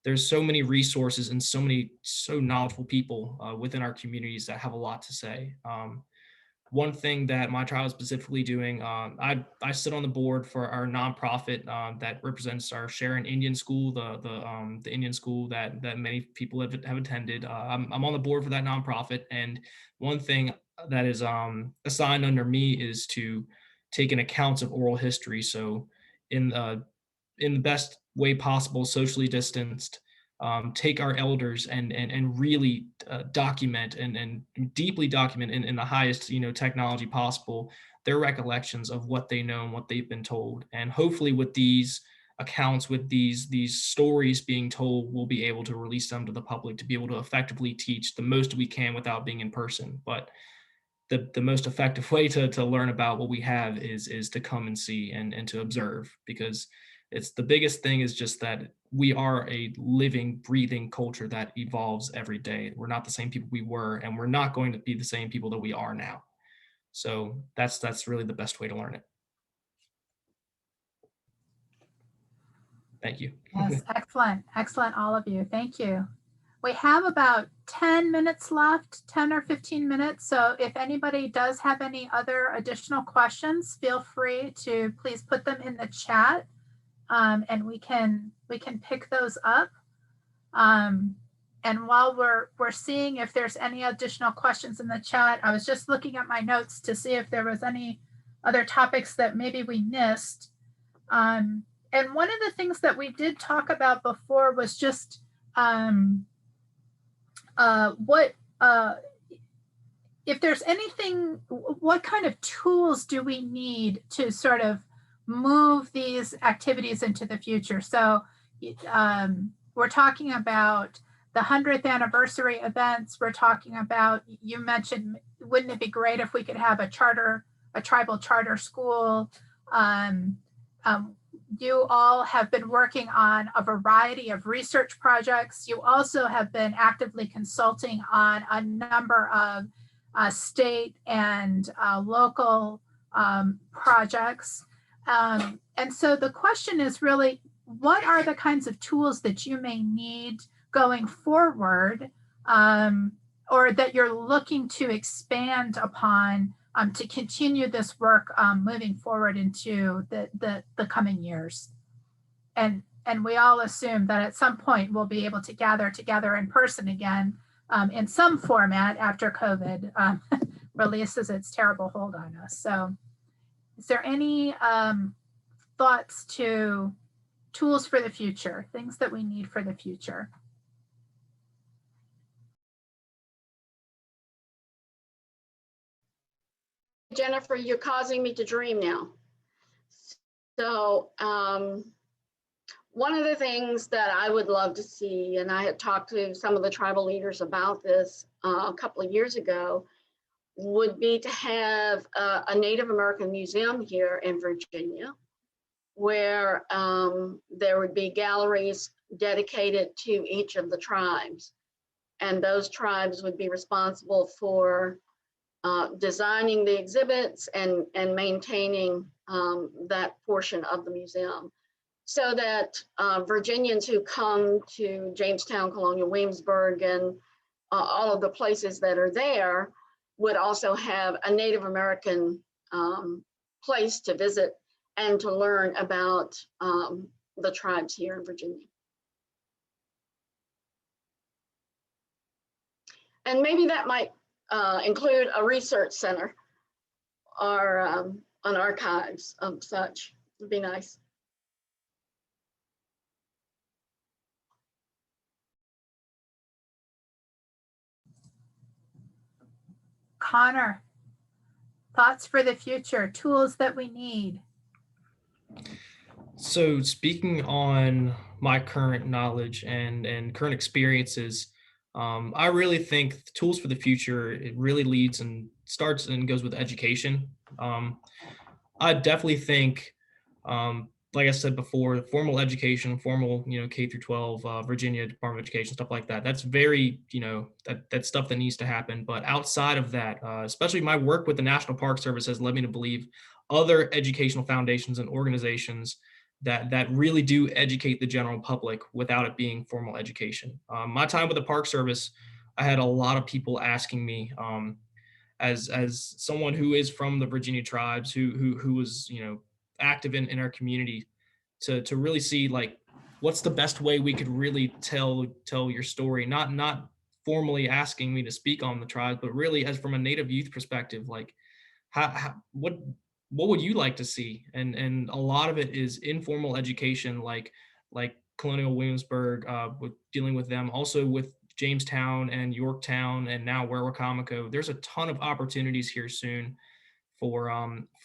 there's so many resources and so knowledgeable people within our communities that have a lot to say. One thing that my tribe is specifically doing, I sit on the board for our nonprofit that represents our Sharon Indian School, the Indian school that many people have attended. I'm on the board for that nonprofit, and one thing that is assigned under me is to take an account of oral history. So in the best way possible, socially distanced, take our elders and really document and deeply document in the highest technology possible their recollections of what they know and what they've been told. And hopefully with these accounts, with these stories being told, we'll be able to release them to the public to be able to effectively teach the most we can without being in person. But the most effective way to learn about what we have is to come and see and to observe, because it's the biggest thing is just that we are a living, breathing culture that evolves every day. We're not the same people we were, and we're not going to be the same people that we are now. So that's really the best way to learn it. Thank you. Yes, excellent. Excellent, all of you. Thank you. We have about 10 minutes left, 10 or 15 minutes. So if anybody does have any other additional questions, feel free to please put them in the chat, and we can pick those up. And while we're seeing if there's any additional questions in the chat, I was just looking at my notes to see if there was any other topics that maybe we missed. And one of the things that we did talk about before was just if there's anything, what kind of tools do we need to sort of move these activities into the future? So we're talking about the 100th anniversary events. We're talking about, you mentioned, wouldn't it be great if we could have a tribal charter school? You all have been working on a variety of research projects. You also have been actively consulting on a number of state and local projects. And so the question is really, what are the kinds of tools that you may need going forward, or that you're looking to expand upon to continue this work moving forward into the coming years? And we all assume that at some point we'll be able to gather together in person again in some format after COVID releases its terrible hold on us. So is there any thoughts to tools for the future, things that we need for the future? Jennifer, you're causing me to dream now. So one of the things that I would love to see, and I had talked to some of the tribal leaders about this a couple of years ago, would be to have a Native American museum here in Virginia, where there would be galleries dedicated to each of the tribes. And those tribes would be responsible for designing the exhibits and maintaining that portion of the museum, so that Virginians who come to Jamestown, Colonial Williamsburg, and all of the places that are there would also have a Native American place to visit and to learn about the tribes here in Virginia. And maybe that might include a research center or an archives of such. Would be nice. Connor, thoughts for the future, tools that we need? So speaking on my current knowledge and current experiences, I really think the tools for the future, it really leads and starts and goes with education. I definitely think, like I said before, formal education, formal, K through 12, Virginia Department of Education, stuff like that. That's very, that's stuff that needs to happen. But outside of that, especially my work with the National Park Service has led me to believe other educational foundations and organizations that really do educate the general public without it being formal education. My time with the Park Service, I had a lot of people asking me, as someone who is from the Virginia tribes, who was active in our community, to really see like what's the best way we could really tell your story, not formally asking me to speak on the tribe, but really as from a Native youth perspective, like what would you like to see? And a lot of it is informal education, like Colonial Williamsburg, with dealing with them, also with Jamestown and Yorktown, and now Waterways. There's a ton of opportunities here soon for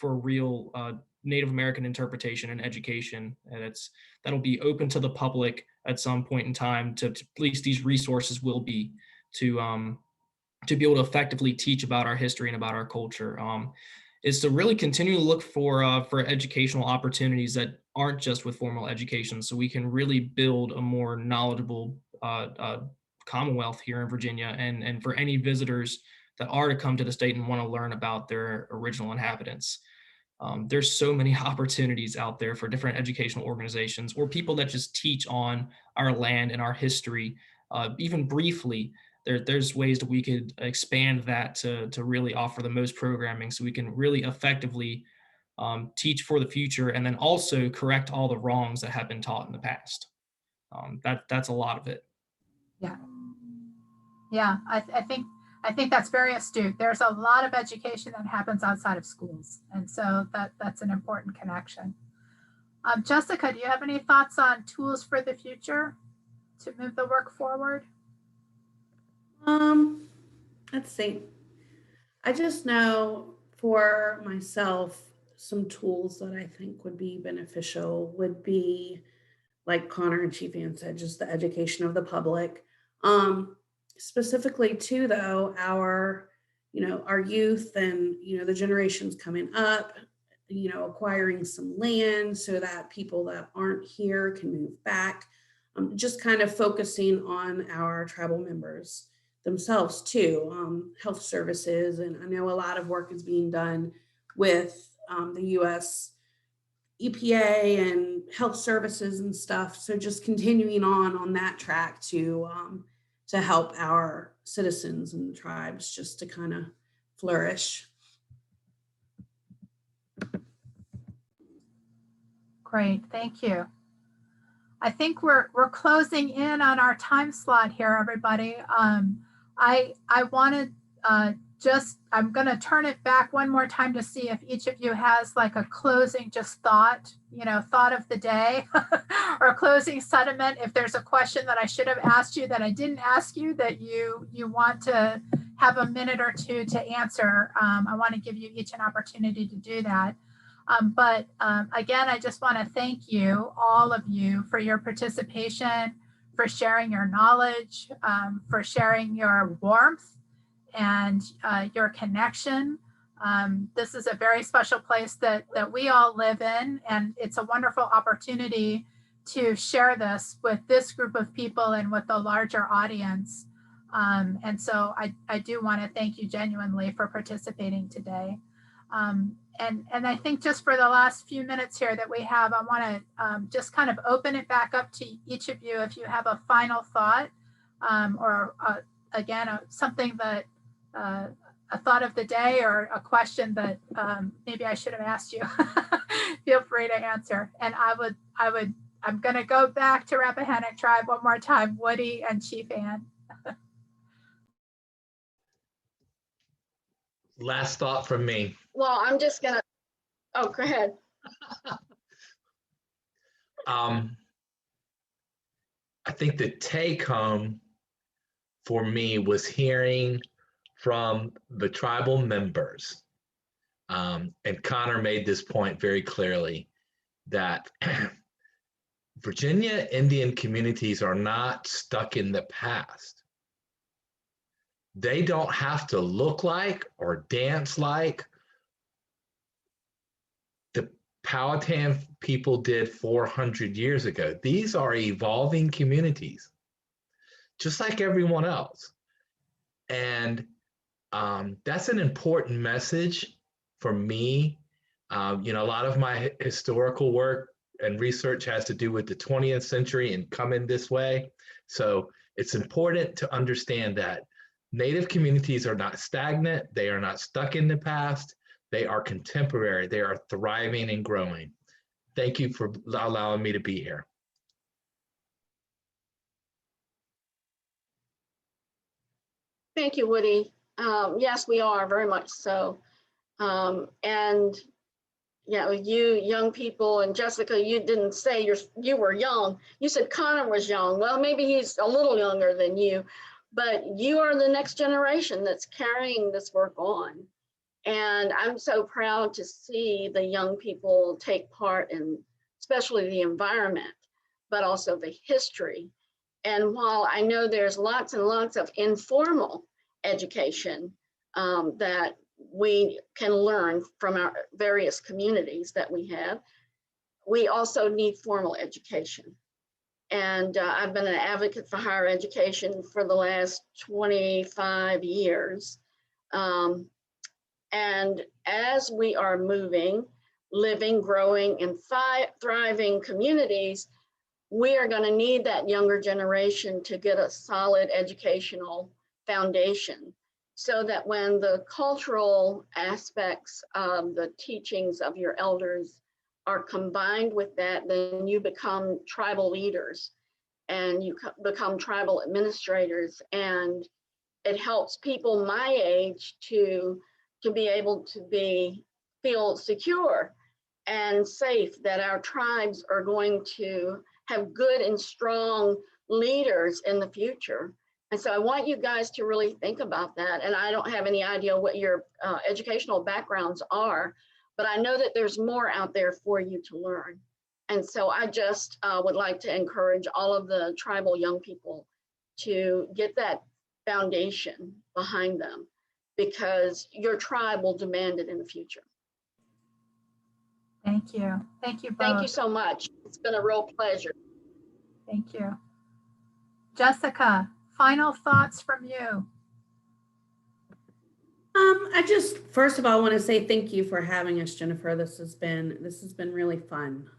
real Native American interpretation and education, and that'll be open to the public at some point in time. To at least these resources will be to be able to effectively teach about our history and about our culture. Is to really continue to look for educational opportunities that aren't just with formal education, so we can really build a more knowledgeable Commonwealth here in Virginia, and for any visitors that are to come to the state and want to learn about their original inhabitants. There's so many opportunities out there for different educational organizations or people that just teach on our land and our history, even briefly. There's ways that we could expand that to really offer the most programming, so we can really effectively teach for the future, and then also correct all the wrongs that have been taught in the past. That's a lot of it. Yeah, I think that's very astute. There's a lot of education that happens outside of schools, and so that's an important connection. Jessica, do you have any thoughts on tools for the future to move the work forward? Let's see. I just know for myself, some tools that I think would be beneficial would be, like Connor and Chief Ann said, just the education of the public. Specifically too, though, our youth and, the generations coming up, acquiring some land so that people that aren't here can move back. Just kind of focusing on our tribal members themselves too, health services. And I know a lot of work is being done with the U.S. EPA and health services and stuff. So just continuing on that track to help our citizens and the tribes just to kind of flourish. Great, thank you. I think we're closing in on our time slot here, everybody. I wanted I'm going to turn it back one more time to see if each of you has like a closing just thought, thought of the day or a closing sentiment. If there's a question that I should have asked you that I didn't ask you that you want to have a minute or two to answer, I want to give you each an opportunity to do that. But again, I just want to thank you, all of you, for your participation, for sharing your knowledge, for sharing your warmth and your connection. This is a very special place that we all live in, and it's a wonderful opportunity to share this with this group of people and with the larger audience. And so I do want to thank you genuinely for participating today. And I think just for the last few minutes here that we have, I want to just kind of open it back up to each of you if you have a final thought or again, something that a thought of the day or a question that maybe I should have asked you. Feel free to answer. And I'm going to go back to Rappahannock Tribe one more time, Woody and Chief Ann. Last thought from me. Well, I'm just gonna, oh, go ahead. I think the take home for me was hearing from the tribal members. And Connor made this point very clearly that Virginia Indian communities are not stuck in the past. They don't have to look like or dance like the Powhatan people did 400 years ago. These are evolving communities, just like everyone else. And that's an important message for me. You know, a lot of my historical work and research has to do with the 20th century and coming this way. So it's important to understand that Native communities are not stagnant. They are not stuck in the past. They are contemporary. They are thriving and growing. Thank you for allowing me to be here. Thank you, Woody. Yes, we are very much so. And yeah, you young people, and Jessica, you didn't say you were young. You said Connor was young. Well, maybe he's a little younger than you, but you are the next generation that's carrying this work on. And I'm so proud to see the young people take part in, especially the environment, but also the history. And while I know there's lots and lots of informal education that we can learn from our various communities that we have, we also need formal education. And I've been an advocate for higher education for the last 25 years. And as we are moving, living, growing, and thriving communities, we are going to need that younger generation to get a solid educational foundation, so that when the cultural aspects of the teachings of your elders are combined with that, then you become tribal leaders and you become tribal administrators. And it helps people my age to be able to feel secure and safe, that our tribes are going to have good and strong leaders in the future. And so I want you guys to really think about that. And I don't have any idea what your educational backgrounds are, but I know that there's more out there for you to learn. And so I just would like to encourage all of the tribal young people to get that foundation behind them, because your tribe will demand it in the future. Thank you. Thank you both. Thank you so much. It's been a real pleasure. Thank you. Jessica, final thoughts from you. I just, first of all, want to say thank you for having us, Jennifer. This has been really fun.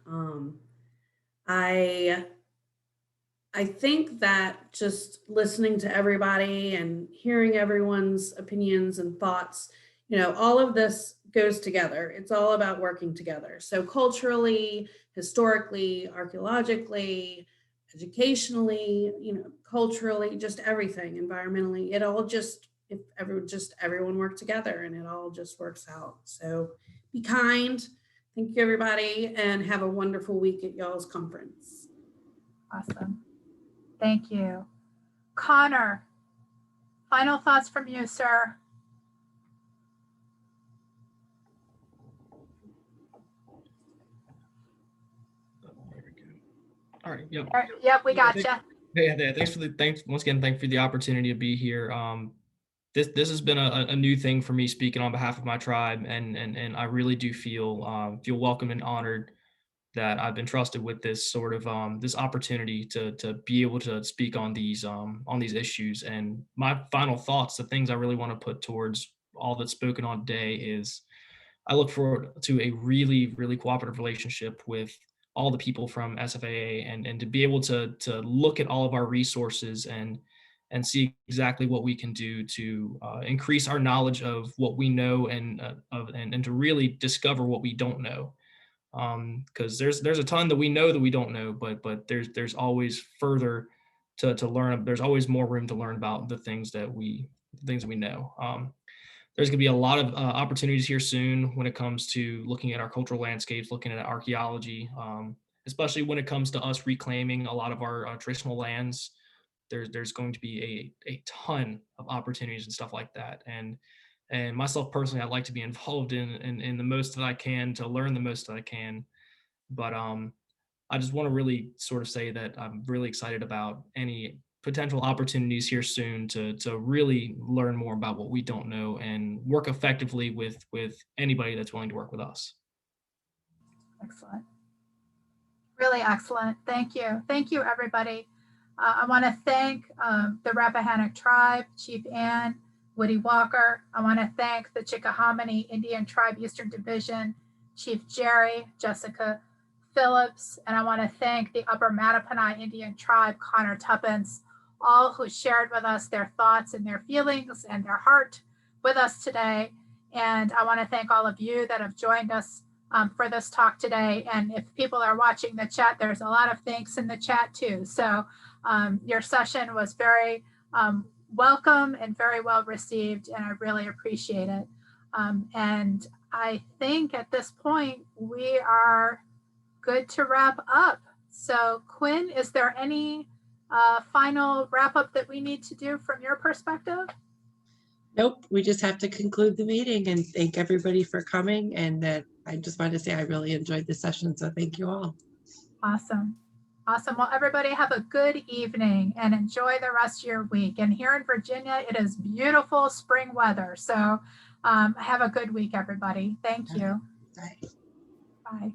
I think that just listening to everybody and hearing everyone's opinions and thoughts, you know, all of this goes together. It's all about working together. So culturally, historically, archaeologically, educationally, you know, culturally, just everything, environmentally, it all just, if everyone work together and it all just works out. So be kind. Thank you, everybody, and have a wonderful week at y'all's conference. Awesome. Thank you. Connor, final thoughts from you, sir. All right. Yep. Yep, we got you. Yeah. Thanks once again. Thanks for the opportunity to be here. This has been a new thing for me, speaking on behalf of my tribe, and I really do feel welcome and honored that I've been trusted with this sort of this opportunity to be able to speak on these issues. And my final thoughts, the things I really want to put towards all that's spoken on today, is I look forward to a really, really cooperative relationship with all the people from SFAA, and to be able to look at all of our resources and see exactly what we can do to increase our knowledge of what we know, and to really discover what we don't know. Because there's a ton that we know that we don't know, but there's always further to learn. There's always more room to learn about the things that we know. there's going to be a lot of opportunities here soon when it comes to looking at our cultural landscapes, looking at archaeology, especially when it comes to us reclaiming a lot of our traditional lands. There's going to be a ton of opportunities and stuff like that. And myself personally, I'd like to be involved in the most that I can, to learn the most that I can. But I just want to really sort of say that I'm really excited about any potential opportunities here soon to really learn more about what we don't know and work effectively with anybody that's willing to work with us. Excellent. Really excellent. Thank you. Thank you, everybody. I want to thank the Rappahannock Tribe, Chief Ann, Woody Walker. I want to thank the Chickahominy Indian Tribe Eastern Division, Chief Jerry, Jessica Phillips, and I want to thank the Upper Mattaponi Indian Tribe, Connor Tuppence, all who shared with us their thoughts and their feelings and their heart with us today. And I want to thank all of you that have joined us for this talk today. And if people are watching the chat, there's a lot of thanks in the chat too. So your session was very welcome and very well received, and I really appreciate it. And I think at this point, we are good to wrap up. So Quinn, is there any final wrap up that we need to do from your perspective? Nope, we just have to conclude the meeting and thank everybody for coming. And that I just want to say I really enjoyed the session. So thank you all. Awesome. Awesome. Well, everybody have a good evening and enjoy the rest of your week. And here in Virginia, it is beautiful spring weather. So have a good week, everybody. Thank you. Bye. Bye.